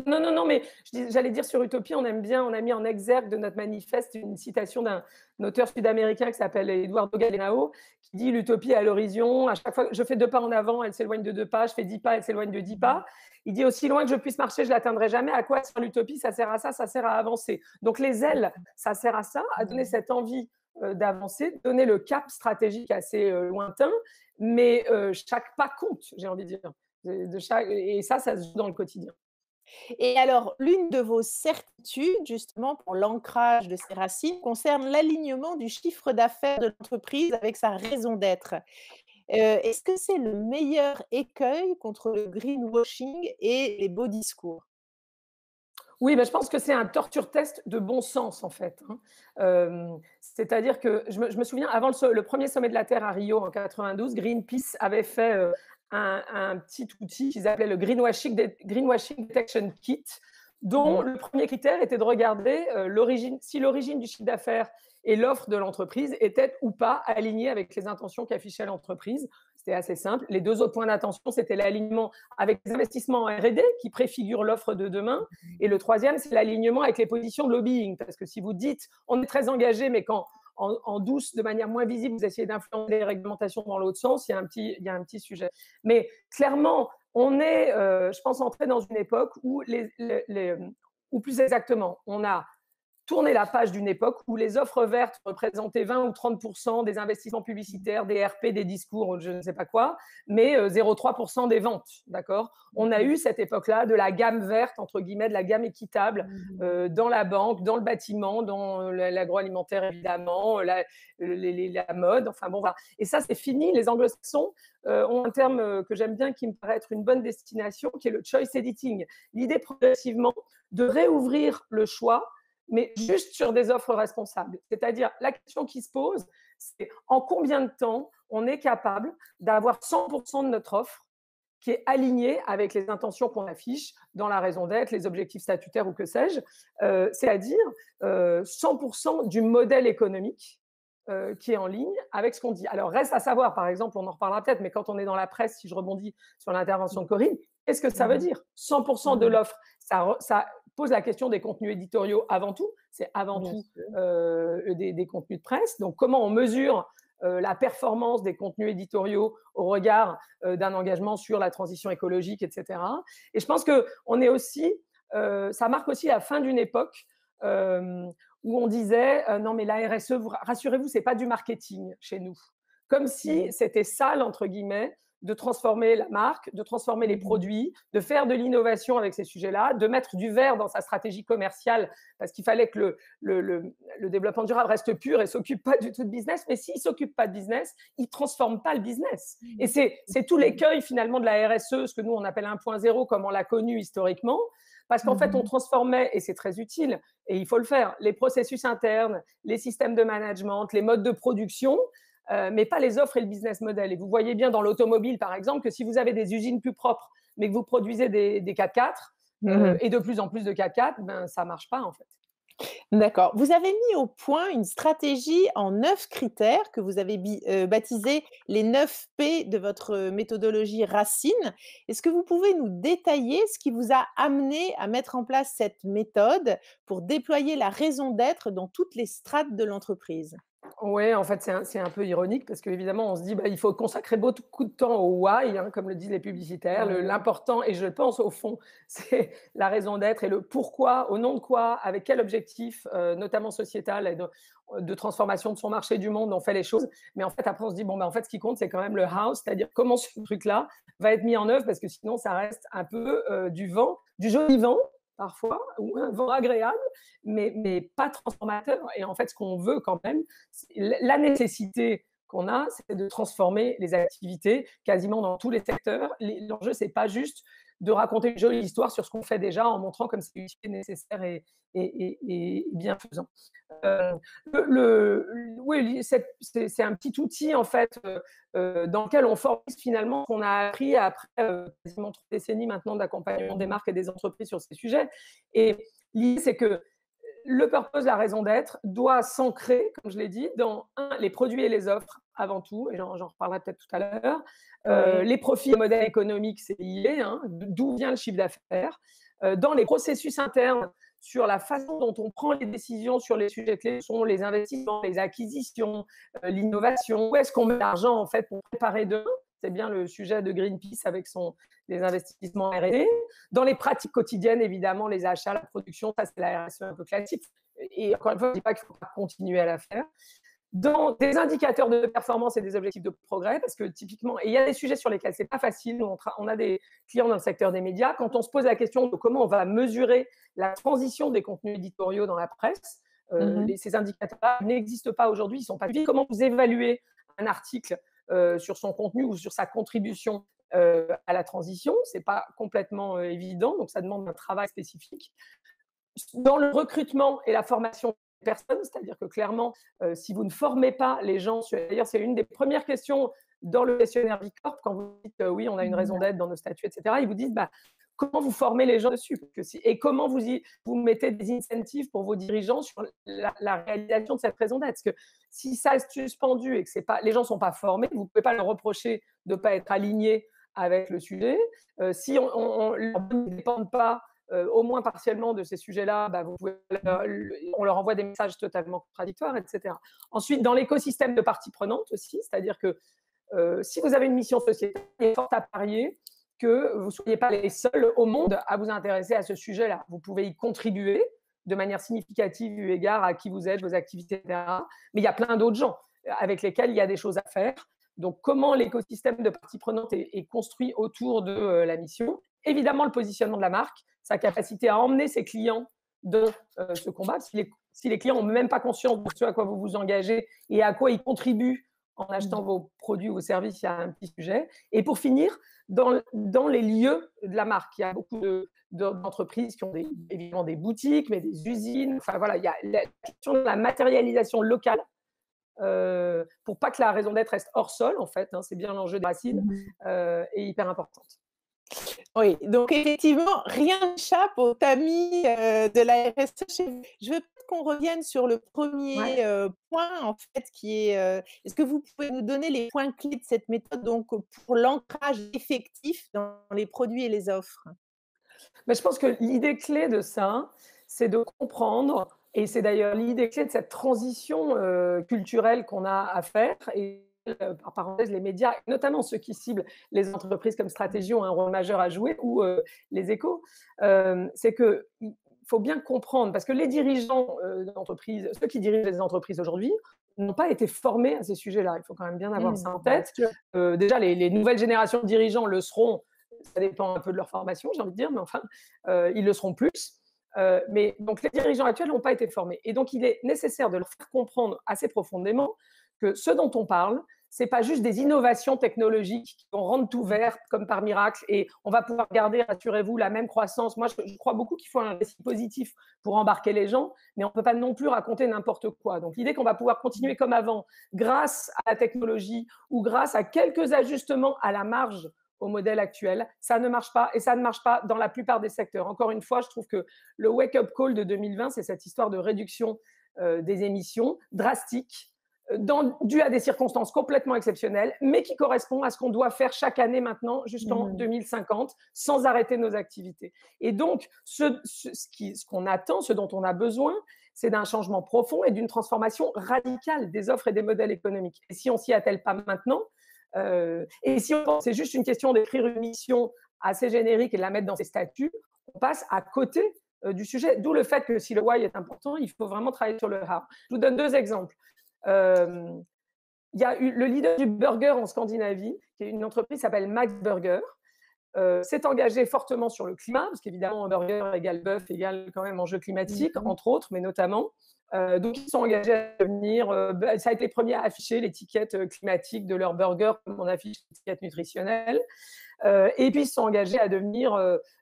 D: Non, mais j'allais dire sur Utopie, on a mis en exergue de notre manifeste une citation d'un auteur sud-américain qui s'appelle Eduardo Galeano, qui dit « L'utopie à l'horizon, à chaque fois que je fais 2 pas en avant, elle s'éloigne de 2 pas, je fais 10 pas, elle s'éloigne de 10 pas. » Il dit « Aussi loin que je puisse marcher, je ne l'atteindrai jamais. À quoi sert l'utopie? Ça sert à ça sert à avancer. » Donc les ailes, ça sert à ça, à donner cette envie d'avancer, donner le cap stratégique assez lointain, mais chaque pas compte, j'ai envie de dire. Et ça se joue dans le quotidien.
A: Et alors, l'une de vos certitudes, justement, pour l'ancrage de ces racines, concerne l'alignement du chiffre d'affaires de l'entreprise avec sa raison d'être. Est-ce que c'est le meilleur écueil contre le greenwashing et les beaux discours?
D: Oui, mais je pense que c'est un torture test de bon sens, en fait. C'est-à-dire que je me souviens, avant le premier sommet de la Terre à Rio en 92, Greenpeace avait fait un petit outil qu'ils appelaient le Greenwashing Detection Kit, dont le premier critère était de regarder si l'origine du chiffre d'affaires et l'offre de l'entreprise étaient ou pas alignées avec les intentions qu'affichait l'entreprise. C'était assez simple. Les 2 autres points d'attention, c'était l'alignement avec les investissements en R&D qui préfigurent l'offre de demain. Et le troisième, c'est l'alignement avec les positions de lobbying. Parce que si vous dites, on est très engagé, mais quand en douce, de manière moins visible, vous essayez d'influencer les réglementations dans l'autre sens, il y a un petit sujet. Mais clairement, on est, je pense, entré dans une époque où, ou plus exactement, on a tourner la page d'une époque où les offres vertes représentaient 20 ou 30% des investissements publicitaires, des RP, des discours, je ne sais pas quoi, mais 0,3% des ventes, d'accord? On a eu cette époque-là de la gamme verte, entre guillemets, de la gamme équitable, dans la banque, dans le bâtiment, dans l'agroalimentaire, évidemment, la mode, enfin bon, voilà. Et ça, c'est fini. Les anglo-saxons ont un terme que j'aime bien, qui me paraît être une bonne destination, qui est le choice editing. L'idée progressivement de réouvrir le choix, mais juste sur des offres responsables. C'est-à-dire, la question qui se pose, c'est en combien de temps on est capable d'avoir 100% de notre offre qui est alignée avec les intentions qu'on affiche dans la raison d'être, les objectifs statutaires ou que sais-je, c'est-à-dire 100% du modèle économique qui est en ligne avec ce qu'on dit. Alors, reste à savoir, par exemple, on en reparlera peut-être, mais quand on est dans la presse, si je rebondis sur l'intervention de Corinne, qu'est-ce que ça veut dire? 100% de l'offre, ça pose la question des contenus éditoriaux avant tout. C'est avant tout des contenus de presse. Donc, comment on mesure la performance des contenus éditoriaux au regard d'un engagement sur la transition écologique, etc. Et je pense qu'on est aussi, ça marque aussi la fin d'une époque où on disait non mais la RSE, rassurez-vous, c'est pas du marketing chez nous. Comme si c'était sale, entre guillemets, de transformer la marque, de transformer les produits, de faire de l'innovation avec ces sujets-là, de mettre du vert dans sa stratégie commerciale, parce qu'il fallait que le développement durable reste pur et ne s'occupe pas du tout de business. Mais s'il ne s'occupe pas de business, il ne transforme pas le business. Et c'est tout l'écueil finalement de la RSE, ce que nous on appelle 1.0, comme on l'a connu historiquement, parce qu'en fait on transformait, et c'est très utile, et il faut le faire, les processus internes, les systèmes de management, les modes de production, mais pas les offres et le business model. Et vous voyez bien dans l'automobile, par exemple, que si vous avez des usines plus propres, mais que vous produisez des 4x4, et de plus en plus de 4x4, ben, ça ne marche pas, en fait.
A: D'accord. Vous avez mis au point une stratégie en 9 critères que vous avez baptisé les 9 P de votre méthodologie Racine. Est-ce que vous pouvez nous détailler ce qui vous a amené à mettre en place cette méthode pour déployer la raison d'être dans toutes les strates de l'entreprise?
D: Oui, en fait, c'est un peu ironique parce qu'évidemment, on se dit il faut consacrer beaucoup de temps au why, hein, comme le disent les publicitaires. L'important, et je le pense au fond, c'est la raison d'être et le pourquoi, au nom de quoi, avec quel objectif, notamment sociétal et de transformation de son marché, du monde, on fait les choses. Mais en fait, après, on se dit en fait, ce qui compte, c'est quand même le how, c'est-à-dire comment ce truc-là va être mis en œuvre, parce que sinon, ça reste un peu du vent, du joli vent, parfois, ou un vent agréable, mais pas transformateur. Et en fait, ce qu'on veut quand même, la nécessité qu'on a, c'est de transformer les activités quasiment dans tous les secteurs. L'enjeu, c'est pas juste de raconter une jolie histoire sur ce qu'on fait déjà en montrant comme c'est utile, nécessaire et bienfaisant. Oui, c'est un petit outil en fait dans lequel on formalise finalement ce qu'on a appris après quasiment 3 décennies maintenant d'accompagnement des marques et des entreprises sur ces sujets. Et l'idée, c'est que le purpose, la raison d'être, doit s'ancrer, comme je l'ai dit, dans les produits et les offres avant tout, et j'en reparlerai peut-être tout à l'heure. Les profits et modèles économiques, c'est lié, hein, d'où vient le chiffre d'affaires. Dans les processus internes, sur la façon dont on prend les décisions sur les sujets clés, sont les investissements, les acquisitions, l'innovation. Où est-ce qu'on met l'argent en fait pour préparer demain? C'est bien le sujet de Greenpeace avec les investissements R&D. Dans les pratiques quotidiennes, évidemment, les achats, la production, ça c'est la RSE un peu classique. Et encore une fois, je ne dis pas qu'il ne faut pas continuer à la faire. Dans des indicateurs de performance et des objectifs de progrès, parce que typiquement, et il y a des sujets sur lesquels ce n'est pas facile, on a des clients dans le secteur des médias, quand on se pose la question de comment on va mesurer la transition des contenus éditoriaux dans la presse, ces indicateurs n'existent pas aujourd'hui, ils ne sont pas suivis. Comment vous évaluez un article sur son contenu ou sur sa contribution à la transition? Ce n'est pas complètement évident, donc ça demande un travail spécifique. Dans le recrutement et la formation des personnes, c'est-à-dire que clairement, si vous ne formez pas les gens, d'ailleurs c'est une des premières questions dans le questionnaire Bicorp, quand vous dites oui, on a une raison d'être dans nos statuts, etc., ils vous disent comment vous formez les gens dessus, et comment vous mettez des incentives pour vos dirigeants sur la réalisation de cette raison d'être. Parce que si ça est suspendu et que les gens ne sont pas formés, vous ne pouvez pas leur reprocher de ne pas être alignés avec le sujet. Si on ne dépend pas au moins partiellement de ces sujets-là, on leur envoie des messages totalement contradictoires, etc. Ensuite, dans l'écosystème de parties prenantes aussi, c'est-à-dire que si vous avez une mission sociétale, il est fort à parier que vous ne soyez pas les seuls au monde à vous intéresser à ce sujet-là. Vous pouvez y contribuer de manière significative eu égard à qui vous êtes, vos activités, etc. Mais il y a plein d'autres gens avec lesquels il y a des choses à faire. Donc, comment l'écosystème de parties prenantes est construit autour de la mission? Évidemment, le positionnement de la marque, sa capacité à emmener ses clients dans ce combat. Si les clients n'ont même pas conscience de ce à quoi vous vous engagez et à quoi ils contribuent en achetant vos produits ou vos services, il y a un petit sujet. Et pour finir, dans les lieux de la marque, il y a beaucoup d'entreprises qui ont évidemment des boutiques, mais des usines. Enfin voilà, il y a la question de la matérialisation locale pour pas que la raison d'être reste hors sol, en fait. Hein, c'est bien l'enjeu des racines, est hyper importante.
A: Oui, donc effectivement, rien n'échappe au tamis de la RSE chez vous. Je veux peut-être qu'on revienne sur le premier point, en fait, qui est est-ce que vous pouvez nous donner les points clés de cette méthode donc, pour l'ancrage effectif dans les produits et les offres?
D: Mais je pense que l'idée clé de ça, c'est de comprendre, et c'est d'ailleurs l'idée clé de cette transition culturelle qu'on a à faire, et par parenthèse, les médias, notamment ceux qui ciblent les entreprises comme Stratégie, ont un rôle majeur à jouer, ou les échos, c'est qu'il faut bien comprendre, parce que les dirigeants d'entreprises, ceux qui dirigent les entreprises aujourd'hui, n'ont pas été formés à ces sujets-là. Il faut quand même bien avoir ça en tête. Déjà, les nouvelles générations de dirigeants le seront, ça dépend un peu de leur formation, j'ai envie de dire, mais enfin, ils le seront plus. Mais donc, les dirigeants actuels n'ont pas été formés. Et donc, il est nécessaire de leur faire comprendre assez profondément que ce dont on parle, ce n'est pas juste des innovations technologiques qui vont rendre tout vert comme par miracle et on va pouvoir garder, rassurez-vous, la même croissance. Moi, je crois beaucoup qu'il faut un récit positif pour embarquer les gens, mais on ne peut pas non plus raconter n'importe quoi. Donc, l'idée qu'on va pouvoir continuer comme avant grâce à la technologie ou grâce à quelques ajustements à la marge au modèle actuel, ça ne marche pas, et ça ne marche pas dans la plupart des secteurs. Encore une fois, je trouve que le wake-up call de 2020, c'est cette histoire de réduction des émissions drastique, dû à des circonstances complètement exceptionnelles, mais qui correspond à ce qu'on doit faire chaque année maintenant jusqu'en 2050, sans arrêter nos activités. Et donc, ce qu'on attend, ce dont on a besoin, c'est d'un changement profond et d'une transformation radicale des offres et des modèles économiques. Et si on ne s'y attelle pas maintenant, et si on pense que c'est juste une question d'écrire une mission assez générique et de la mettre dans ses statuts, on passe à côté du sujet. D'où le fait que si le why est important, il faut vraiment travailler sur le how. Je vous donne deux exemples. Il y a eu le leader du burger en Scandinavie, qui est une entreprise qui s'appelle Max Burger, s'est engagé fortement sur le climat, parce qu'évidemment, un burger égale bœuf égale quand même enjeu climatique, entre autres, mais notamment. Donc, ils sont engagés à devenir, ça a été les premiers à afficher l'étiquette climatique de leur burger, comme on affiche l'étiquette nutritionnelle. Et puis, ils se sont engagés à devenir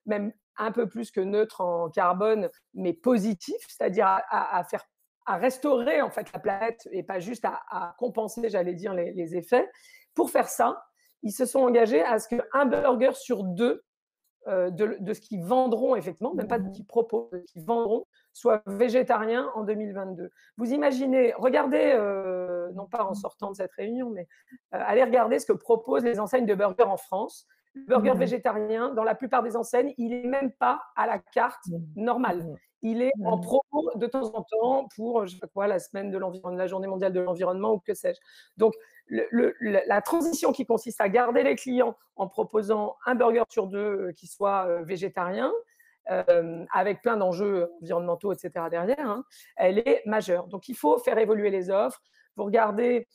D: même un peu plus que neutre en carbone, mais positif, c'est-à-dire à restaurer en fait la planète et pas juste à compenser, j'allais dire, les effets. Pour faire ça, ils se sont engagés à ce qu'un burger sur deux de ce qu'ils vendront, effectivement, même pas de ce qu'ils proposent, de ce qu'ils vendront, soit végétarien en 2022. Vous imaginez, regardez, non pas en sortant de cette réunion, mais allez regarder ce que proposent les enseignes de burgers en France. Le burger végétarien, dans la plupart des enseignes, il n'est même pas à la carte normale. Il est en promo de temps en temps pour, je sais pas quoi, la semaine de l'environnement, la journée mondiale de l'environnement ou que sais-je. Donc, la transition qui consiste à garder les clients en proposant un burger sur deux qui soit végétarien, avec plein d'enjeux environnementaux, etc. derrière, hein, elle est majeure. Donc, il faut faire évoluer les offres. Vous regardez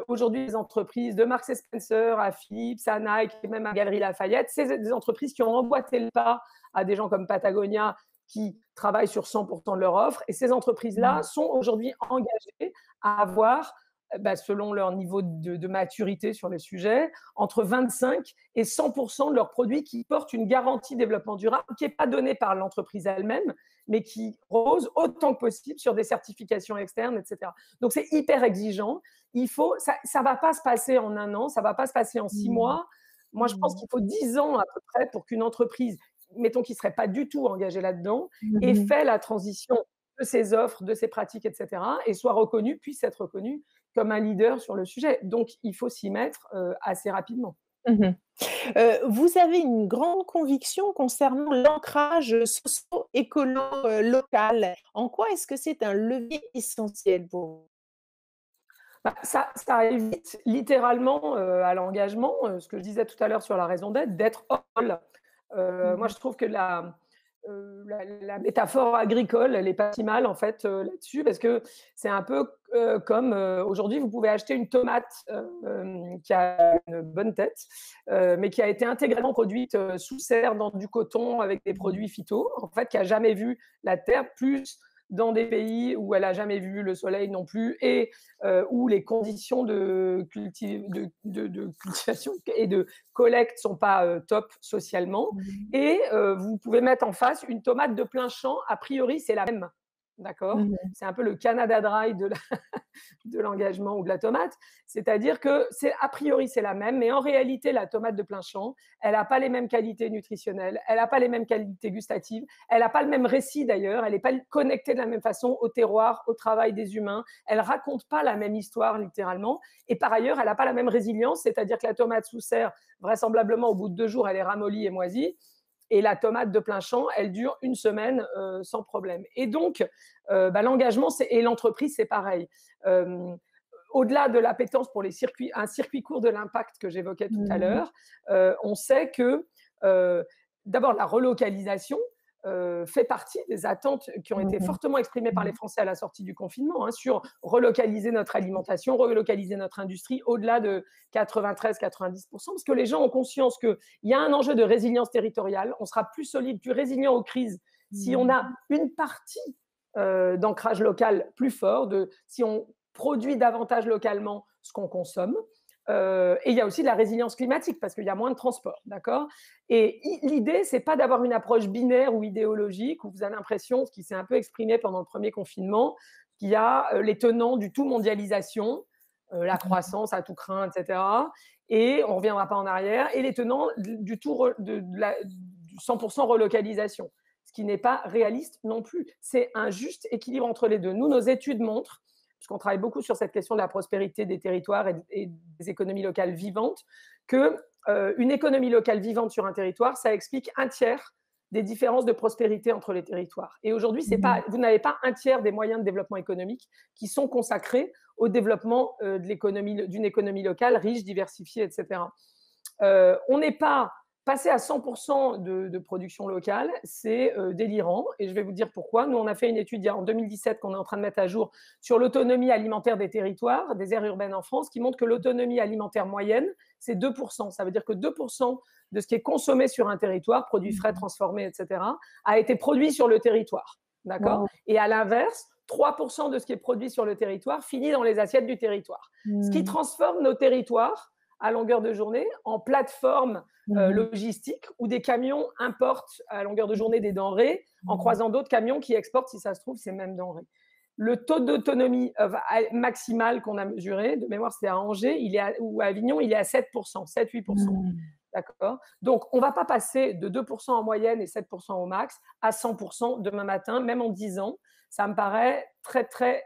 D: aujourd'hui les entreprises de Marks & Spencer à Philips, à Nike et même à Galeries Lafayette, c'est des entreprises qui ont emboîté le pas à des gens comme Patagonia qui travaillent sur 100% de leur offre. Et ces entreprises-là sont aujourd'hui engagées à avoir, selon leur niveau de maturité sur les sujets, entre 25 et 100% de leurs produits qui portent une garantie développement durable qui n'est pas donnée par l'entreprise elle-même, mais qui repose autant que possible sur des certifications externes, etc. Donc, c'est hyper exigeant. Ça ne va pas se passer en un an, ça ne va pas se passer en 6 mois. Moi, je pense qu'il faut 10 ans à peu près pour qu'une entreprise, mettons qui ne serait pas du tout engagée là-dedans, ait fait la transition de ses offres, de ses pratiques, etc., et soit reconnue, puisse être reconnue comme un leader sur le sujet. Donc, il faut s'y mettre assez rapidement.
A: Mmh. Vous avez une grande conviction concernant l'ancrage socio-écolo, local. En quoi est-ce que c'est un levier essentiel pour vous?
D: Bah, ça évite littéralement, à l'engagement, ce que je disais tout à l'heure sur la raison d'être hors-sol. Moi,
A: Mmh.
D: je trouve que la métaphore agricole, elle est pas si mal en fait, là-dessus parce que c'est un peu, comme, aujourd'hui, vous pouvez acheter une tomate, qui a une bonne tête, mais qui a été intégralement produite, sous serre dans du coton avec des produits phyto, en fait, qui a jamais vu la terre, plus dans des pays où elle a jamais vu le soleil non plus et où les conditions de cultivation et de collecte sont pas, top socialement
A: Mmh.
D: et vous pouvez mettre en face une tomate de plein champ, a priori, c'est la même, d'accord?
A: Mmh.
D: C'est un peu le Canada Dry de l'engagement ou de la tomate. C'est-à-dire que c'est a priori, c'est la même, mais en réalité, la tomate de plein champ, elle n'a pas les mêmes qualités nutritionnelles, elle n'a pas les mêmes qualités gustatives, elle n'a pas le même récit d'ailleurs, elle n'est pas connectée de la même façon au terroir, au travail des humains, elle raconte pas la même histoire littéralement, et par ailleurs, elle n'a pas la même résilience, c'est-à-dire que la tomate sous serre, vraisemblablement, au bout de 2 jours, elle est ramollie et moisie, et la tomate de plein champ, elle dure une semaine sans problème. Et donc, l'engagement et l'entreprise, c'est pareil. Euh, Au-delà de l'appétence pour un circuit court de l'impact que j'évoquais tout à
A: Mmh.
D: l'heure, on sait que d'abord la relocalisation fait partie des attentes qui ont été
A: Mmh.
D: fortement exprimées par les Français à la sortie du confinement, hein, sur relocaliser notre alimentation, relocaliser notre industrie au-delà de 93-90%, parce que les gens ont conscience qu'il y a un enjeu de résilience territoriale, on sera plus solide, plus résilient aux crises si on
A: Mmh.
D: a une partie d'ancrage local plus fort, si on produit davantage localement ce qu'on consomme. Et il y a aussi de la résilience climatique parce qu'il y a moins de transport, d'accord? Et l'idée, c'est pas d'avoir une approche binaire ou idéologique où vous avez l'impression, ce qui s'est un peu exprimé pendant le premier confinement, qu'il y a les tenants du tout mondialisation, la croissance à tout craint, etc. Et on ne reviendra pas en arrière, et les tenants du tout du 100% relocalisation, ce qui n'est pas réaliste non plus. C'est un juste équilibre entre les deux. Nous, nos études montrent, puisqu'on travaille beaucoup sur cette question de la prospérité des territoires et des économies locales vivantes, que une économie locale vivante sur un territoire, ça explique un tiers des différences de prospérité entre les territoires. Et aujourd'hui,
A: Mmh.
D: vous n'avez pas un tiers des moyens de développement économique qui sont consacrés au développement d'une économie locale riche, diversifiée, etc. On n'est pas passé à 100% de production locale, c'est délirant. Et je vais vous dire pourquoi. Nous, on a fait une étude en 2017 qu'on est en train de mettre à jour sur l'autonomie alimentaire des territoires, des aires urbaines en France, qui montre que l'autonomie alimentaire moyenne, c'est 2%. Ça veut dire que 2% de ce qui est consommé sur un territoire, produits frais,
A: Mmh.
D: transformés, etc., a été produit sur le territoire. D'accord?
A: Waouh!
D: Et à l'inverse, 3% de ce qui est produit sur le territoire finit dans les assiettes du territoire. Ce qui
A: Mmh.
D: transforme nos territoires à longueur de journée en plateforme
A: Mmh.
D: logistique où des camions importent à longueur de journée des denrées en
A: Mmh.
D: croisant d'autres camions qui exportent, si ça se trouve, ces mêmes denrées. Le taux d'autonomie maximal qu'on a mesuré, de mémoire c'était à Angers ou à Avignon, il est à 7%, 7-8%.
A: Mmh.
D: D'accord? Donc, on ne va pas passer de 2% en moyenne et 7% au max à 100% demain matin, même en 10 ans. Ça me paraît très, très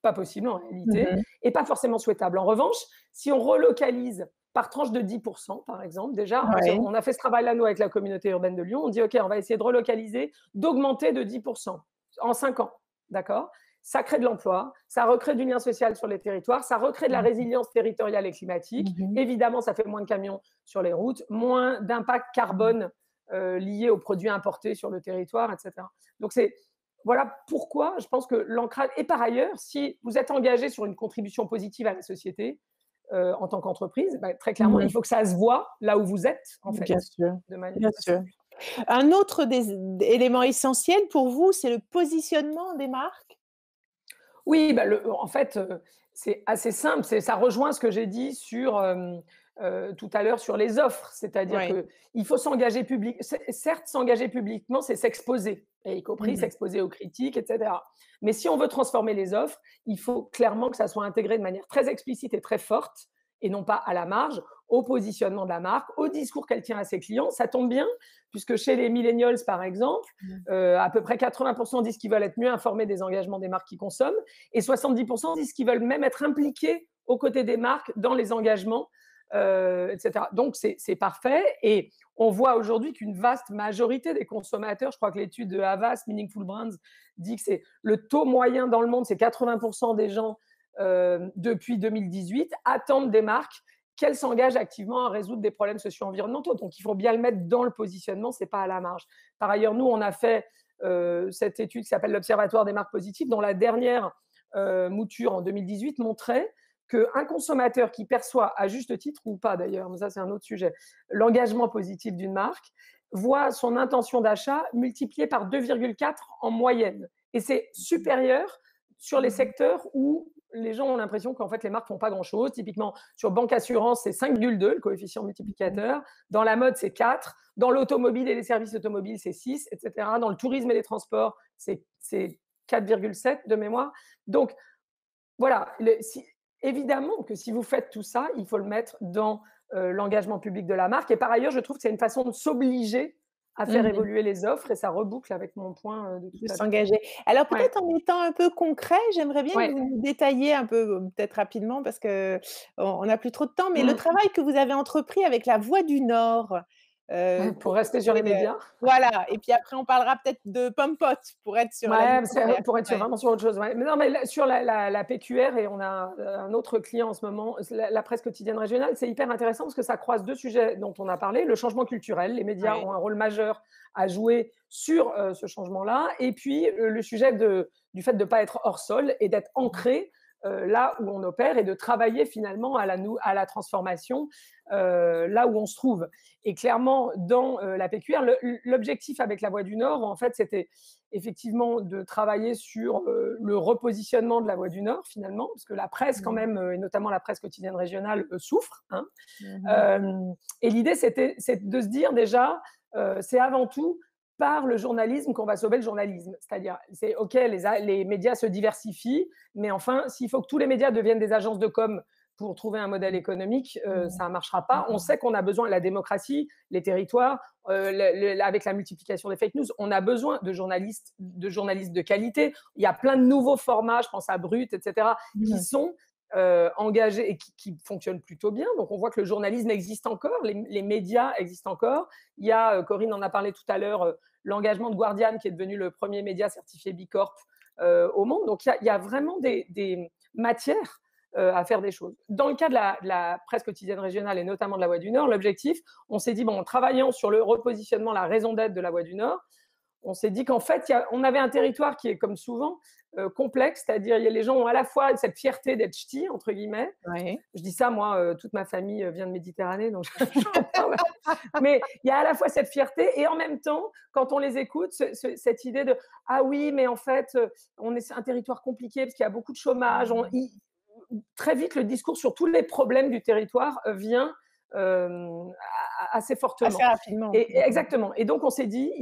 D: pas possible en réalité
A: Mmh.
D: et pas forcément souhaitable. En revanche, si on relocalise par tranche de 10%, par exemple, déjà,
A: Ouais.
D: on a fait ce travail-là, nous, avec la communauté urbaine de Lyon. On dit, OK, on va essayer de relocaliser, d'augmenter de 10% en 5 ans. D'accord? Ça crée de l'emploi, ça recrée du lien social sur les territoires, ça recrée de la
A: Mmh.
D: résilience territoriale et climatique.
A: Mmh.
D: Évidemment, ça fait moins de camions sur les routes, moins d'impact carbone lié aux produits importés sur le territoire, etc. Donc, voilà pourquoi je pense que l'ancrage. Et par ailleurs, si vous êtes engagé sur une contribution positive à la société en tant qu'entreprise, très clairement, il
A: Mmh.
D: faut que ça se voit là où vous êtes, en fait,
A: Bien sûr,
D: de manière
A: bien
D: très
A: sûr.
D: simple.
A: Un autre des éléments essentiels pour vous, c'est le positionnement des marques?
D: Oui, en fait, c'est assez simple. Ça rejoint ce que j'ai dit tout à l'heure sur les offres. C'est-à-dire
A: Ouais.
D: qu'il faut s'engager certes, s'engager publiquement, c'est s'exposer, et y compris
A: Mmh.
D: s'exposer aux critiques, etc. Mais si on veut transformer les offres, il faut clairement que ça soit intégré de manière très explicite et très forte, et non pas à la marge, au positionnement de la marque, au discours qu'elle tient à ses clients. Ça tombe bien, puisque chez les millennials, par exemple,
A: Mmh.
D: à peu près 80% disent qu'ils veulent être mieux informés des engagements des marques qu'ils consomment, et 70% disent qu'ils veulent même être impliqués aux côtés des marques dans les engagements etc. Donc, c'est parfait. Et on voit aujourd'hui qu'une vaste majorité des consommateurs, je crois que l'étude de Havas, Meaningful Brands, dit que c'est le taux moyen dans le monde, c'est 80% des gens depuis 2018 attendent des marques qu'elles s'engagent activement à résoudre des problèmes socio-environnementaux. Donc, il faut bien le mettre dans le positionnement, ce n'est pas à la marge. Par ailleurs, nous, on a fait cette étude qui s'appelle l'Observatoire des marques positives, dont la dernière mouture en 2018 montrait qu'un consommateur qui perçoit, à juste titre ou pas d'ailleurs, mais ça c'est un autre sujet, l'engagement positif d'une marque, voit son intention d'achat multipliée par 2,4 en moyenne. Et c'est supérieur sur les secteurs où les gens ont l'impression qu'en fait les marques ne font pas grand-chose. Typiquement, sur banque assurance, c'est 5,2 le coefficient multiplicateur. Dans la mode, c'est 4. Dans l'automobile et les services automobiles, c'est 6, etc. Dans le tourisme et les transports, c'est 4,7 de mémoire. Donc, voilà, évidemment que si vous faites tout ça, il faut le mettre dans l'engagement public de la marque. Et par ailleurs, je trouve que c'est une façon de s'obliger à faire évoluer les offres et ça reboucle avec mon point de tout à l'heure.
A: S'engager. Alors peut-être en étant un peu concret, j'aimerais bien que vous nous détailliez un peu, peut-être rapidement parce qu'on n'a plus trop de temps, mais le travail que vous avez entrepris avec la Voix du Nord.
D: Pour rester sur les médias.
A: Voilà, et puis après on parlera peut-être de Pompot pour être sur
D: vraiment sur autre chose. Ouais. Mais non, mais sur la PQR, et on a un autre client en ce moment, la presse quotidienne régionale, c'est hyper intéressant parce que ça croise deux sujets dont on a parlé, le changement culturel, les médias ont un rôle majeur à jouer sur ce changement-là, et puis le sujet du fait de ne pas être hors sol et d'être ancré là où on opère et de travailler finalement à la transformation là où on se trouve. Et clairement, dans la PQR, l'objectif avec la Voix du Nord, en fait, c'était effectivement de travailler sur le repositionnement de la Voix du Nord, finalement, parce que la presse, quand même, et notamment la presse quotidienne régionale, souffre. Hein. Et l'idée, c'est de se dire déjà, c'est avant tout par le journalisme qu'on va sauver le journalisme. C'est-à-dire, c'est OK, les médias se diversifient, mais enfin, s'il faut que tous les médias deviennent des agences de com pour trouver un modèle économique, ça ne marchera pas. On sait qu'on a besoin de la démocratie, les territoires, avec la multiplication des fake news, on a besoin de journalistes de qualité. Il y a plein de nouveaux formats, je pense à Brut, etc., qui sont engagés et qui fonctionnent plutôt bien. Donc, on voit que le journalisme existe encore, les médias existent encore. Il y a, Corinne en a parlé tout à l'heure, l'engagement de Guardian, qui est devenu le premier média certifié Bicorp au monde. Donc, il y a vraiment des matières à faire des choses. Dans le cas de la presse quotidienne régionale et notamment de la Voix du Nord, l'objectif, on s'est dit, en travaillant sur le repositionnement, la raison d'être de la Voix du Nord, on s'est dit qu'en fait, on avait un territoire qui est, comme souvent, complexe, c'est-à-dire les gens ont à la fois cette fierté d'être ch'tis, entre guillemets. Je dis ça, moi, toute ma famille vient de Méditerranée, donc mais il y a à la fois cette fierté et en même temps, quand on les écoute, cette idée de « Ah oui, mais en fait, on est un territoire compliqué parce qu'il y a beaucoup de chômage ». Très vite, le discours sur tous les problèmes du territoire vient assez fortement.
A: Assez rapidement.
D: Exactement. Et donc, on s'est dit,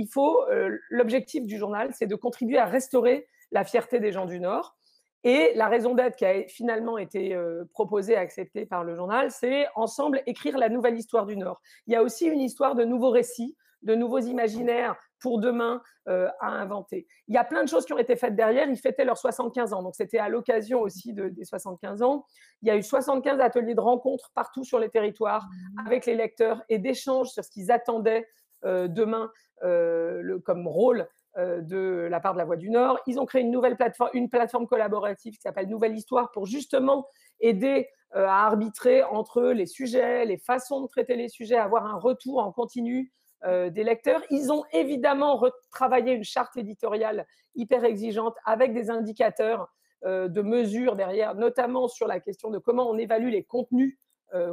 D: l'objectif du journal, c'est de contribuer à restaurer la fierté des gens du Nord. Et la raison d'être qui a finalement été proposée et acceptée par le journal, c'est ensemble écrire la nouvelle histoire du Nord. Il y a aussi une histoire de nouveaux récits, de nouveaux imaginaires pour demain à inventer. Il y a plein de choses qui ont été faites derrière. Ils fêtaient leurs 75 ans. Donc, c'était à l'occasion aussi des 75 ans. Il y a eu 75 ateliers de rencontres partout sur les territoires avec les lecteurs et d'échanges sur ce qu'ils attendaient demain comme rôle de la part de la Voix du Nord. Ils ont créé une plateforme collaborative qui s'appelle Nouvelle Histoire pour justement aider à arbitrer entre les sujets, les façons de traiter les sujets, avoir un retour en continu des lecteurs. Ils ont évidemment retravaillé une charte éditoriale hyper exigeante avec des indicateurs de mesure derrière, notamment sur la question de comment on évalue les contenus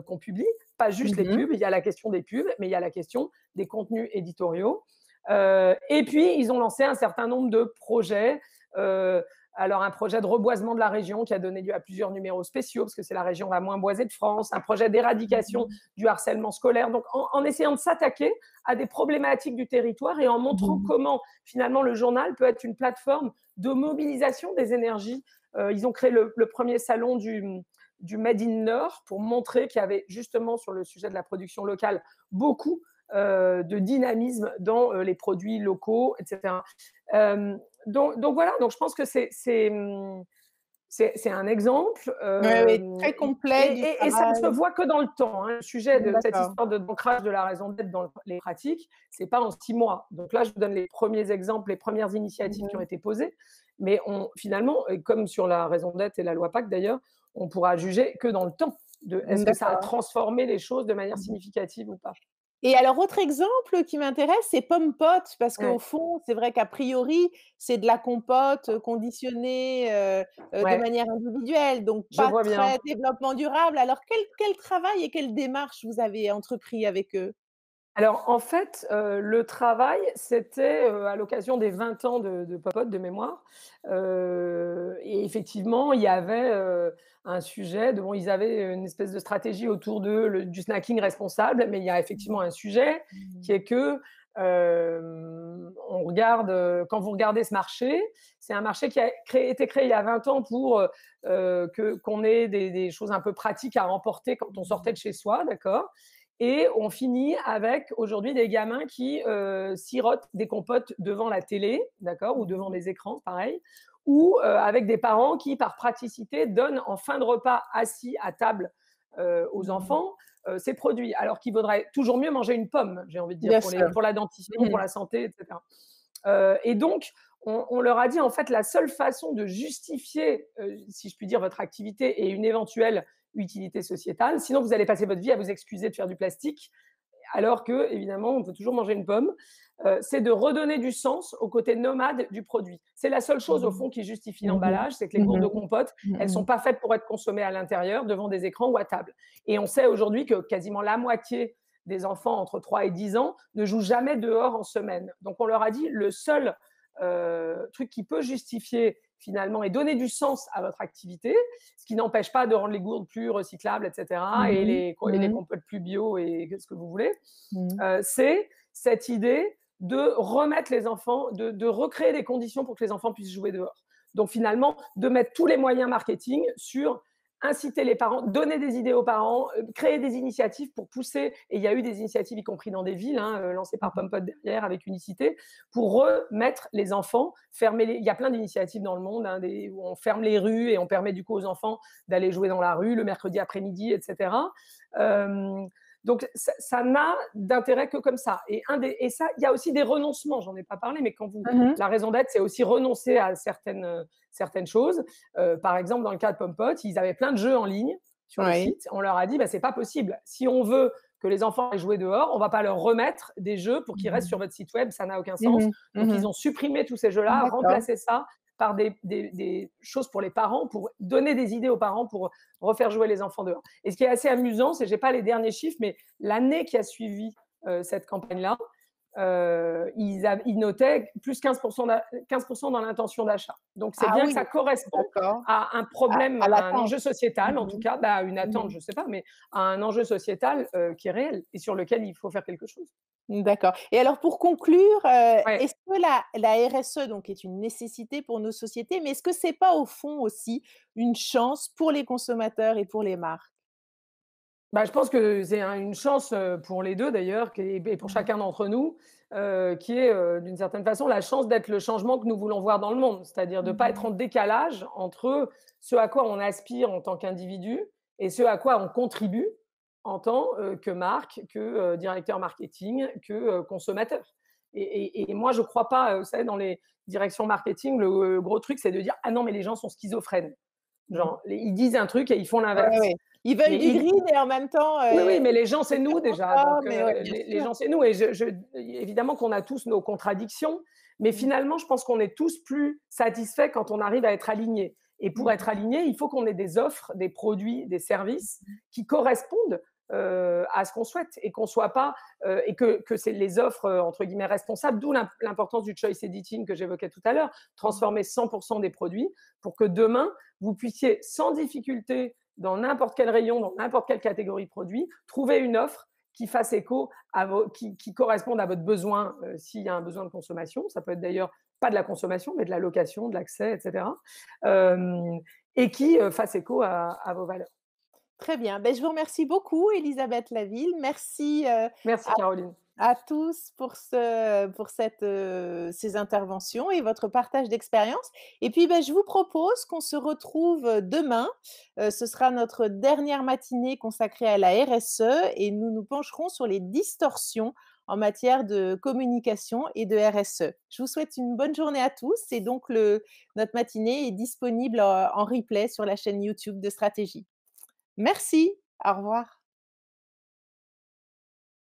D: qu'on publie, pas juste les pubs, il y a la question des pubs, mais il y a la question des contenus éditoriaux. Et puis, ils ont lancé un certain nombre de projets. Alors, un projet de reboisement de la région qui a donné lieu à plusieurs numéros spéciaux, parce que c'est la région la moins boisée de France, un projet d'éradication du harcèlement scolaire. Donc, en essayant de s'attaquer à des problématiques du territoire et en montrant comment, finalement, le journal peut être une plateforme de mobilisation des énergies. Ils ont créé le premier salon du Made in Nord pour montrer qu'il y avait justement sur le sujet de la production locale beaucoup de dynamisme dans les produits locaux, etc. Donc voilà, donc je pense que c'est un exemple.
A: Oui, oui, très complet du
D: Et ça ne se
A: travail.
D: voit que dans le temps, hein. Le sujet de cette
A: D'accord.
D: histoire d'ancrage de la raison d'être dans les pratiques, c'est pas en 6 mois. Donc là, je vous donne les premiers exemples, les premières initiatives qui ont
A: Mmh.
D: été posées. Mais finalement, et comme sur la raison d'être et la loi Pacte d'ailleurs, on pourra juger que dans le temps de est-ce que ça a
A: D'accord.
D: transformé les choses de manière
A: Mmh.
D: significative ou pas.
A: Et alors autre exemple qui m'intéresse, c'est pomme pote parce qu'au
D: Ouais,
A: fond, c'est vrai qu'a priori, c'est de la compote, conditionnée, de
D: ouais,
A: manière individuelle, donc
D: je
A: pas
D: vois bien.
A: très développement durable. Alors quel travail et quelle démarche vous avez entrepris avec eux?
D: Alors, en fait, le travail, c'était, à l'occasion des 20 ans de Popote de mémoire, et effectivement, il y avait, un sujet de bon, ils avaient une espèce de stratégie autour du snacking responsable, mais il y a effectivement un sujet
A: Mmh.
D: qui est que, on regarde, quand vous regardez ce marché, c'est un marché qui a été créé il y a 20 ans pour, qu'on ait des choses un peu pratiques à emporter quand on sortait de chez soi, d'accord? Et on finit avec aujourd'hui des gamins qui sirotent des compotes devant la télé, d'accord, ou devant des écrans, pareil, ou avec des parents qui, par praticité, donnent en fin de repas assis à table aux
A: Mmh.
D: enfants ces produits, alors qu'il vaudrait toujours mieux manger une pomme, j'ai envie de dire,
A: Bien sûr.
D: pour la dentition,
A: Mmh.
D: pour la santé, etc. Et donc, on leur a dit, en fait, la seule façon de justifier, si je puis dire, votre activité et une éventuelle utilité sociétale, sinon vous allez passer votre vie à vous excuser de faire du plastique, alors que, évidemment, on peut toujours manger une pomme, c'est de redonner du sens au côté nomade du produit. C'est la seule chose, au
A: Mmh.
D: fond, qui justifie
A: Mmh mh.
D: l'emballage, c'est que les gourdes de
A: Mmh.
D: compote, elles ne sont
A: Mmh.
D: pas faites pour être consommées à l'intérieur, devant des écrans ou à table. Et on sait aujourd'hui que quasiment la moitié des enfants entre 3 et 10 ans ne jouent jamais dehors en semaine. Donc on leur a dit, le seul truc qui peut justifier finalement et donner du sens à votre activité, ce qui n'empêche pas de rendre les gourdes plus recyclables, etc.,
A: Mmh mh.
D: et les
A: Mmh.
D: compotes plus bio et ce que vous voulez,
A: Mmh.
D: c'est cette idée de remettre les enfants, de recréer des conditions pour que les enfants puissent jouer dehors. Donc finalement, de mettre tous les moyens marketing sur inciter les parents, donner des idées aux parents, créer des initiatives pour pousser, et il y a eu des initiatives, y compris dans des villes, hein, lancées par Pompot derrière avec Unicité, pour remettre les enfants, il y a plein d'initiatives dans le monde, hein, où on ferme les rues et on permet du coup aux enfants d'aller jouer dans la rue le mercredi après-midi, etc. Euh, donc, ça n'a d'intérêt que comme ça. Et ça, il y a aussi des renoncements, j'en ai pas parlé, mais
A: Mmh.
D: la raison d'être, c'est aussi renoncer à certaines choses. Par exemple, dans le cas de Pompot, ils avaient plein de jeux en ligne sur le
A: Oui.
D: site. On leur a dit, bah, c'est pas possible. Si on veut que les enfants aillent jouer dehors, on va pas leur remettre des jeux pour qu'ils restent
A: Mmh.
D: sur votre site web, ça n'a aucun sens.
A: Mmh.
D: Donc,
A: Mmh.
D: ils ont supprimé tous ces jeux-là,
A: D'accord.
D: remplacé ça par des choses pour les parents, pour donner des idées aux parents pour refaire jouer les enfants dehors. Et ce qui est assez amusant, c'est, j'ai pas les derniers chiffres, mais l'année qui a suivi cette campagne-là, ils notaient plus 15%, 15% dans l'intention d'achat. Donc c'est
A: Ah
D: bien que
A: oui,
D: ça correspond
A: d'accord.
D: à un problème,
A: À
D: à un
A: l'attente.
D: enjeu sociétal, en tout
A: Mmh
D: cas, bah, à une
A: mh.
D: attente,
A: Mmh.
D: je ne sais pas, mais à un enjeu sociétal qui est réel et sur lequel il faut faire quelque chose.
A: D'accord, et alors pour conclure,
D: Ouais.
A: est-ce que la RSE donc est une nécessité pour nos sociétés, mais est-ce que c'est pas au fond aussi une chance pour les consommateurs et pour les marques?
D: Bah, je pense que c'est une chance pour les deux d'ailleurs, et pour
A: Mmh.
D: chacun d'entre nous, qui est d'une certaine façon la chance d'être le changement que nous voulons voir dans le monde, c'est-à-dire de ne pas être
A: Mmh.
D: en décalage entre ce à quoi on aspire en tant qu'individu et ce à quoi on contribue en tant que marque, que directeur marketing, que consommateur. Et moi, je ne crois pas, vous savez, dans les directions marketing, le gros truc, c'est de dire: «Ah non, mais les gens sont schizophrènes».
A: Mmh.
D: Genre, ils disent un truc et ils font
A: Ouais,
D: l'inverse.
A: ouais. Ils veulent
D: Mais
A: du green et en même temps,
D: oui, oui, mais les gens, c'est
A: hyper
D: nous déjà. Donc,
A: conforme et ouais, bien
D: les
A: sûr.
D: gens, c'est nous. Et évidemment qu'on a tous nos contradictions, mais
A: Mmh.
D: finalement, je pense qu'on est tous plus satisfaits quand on arrive à être alignés. Et pour être
A: Mmh.
D: aligné, il faut qu'on ait des offres, des produits, des services qui correspondent à ce qu'on souhaite et qu'on soit pas et que c'est les offres entre guillemets responsables, d'où l'importance du choice editing que j'évoquais tout à l'heure, transformer 100% des produits pour que demain vous puissiez sans difficulté dans n'importe quel rayon, dans n'importe quelle catégorie produit, trouver une offre qui fasse écho qui corresponde à votre besoin, s'il y a un besoin de consommation. Ça peut être d'ailleurs pas de la consommation, mais de la location, de l'accès, etc. Euh, et qui fasse écho à vos valeurs.
A: Très bien. Ben je vous remercie beaucoup Elisabeth Laville. Merci,
D: Merci
A: à
D: Caroline.
A: à tous pour ces interventions et votre partage d'expérience. Et puis, je vous propose qu'on se retrouve demain. Ce sera notre dernière matinée consacrée à la RSE et nous nous pencherons sur les distorsions en matière de communication et de RSE. Je vous souhaite une bonne journée à tous et donc notre matinée est disponible en replay sur la chaîne YouTube de Stratégie. Merci, au revoir.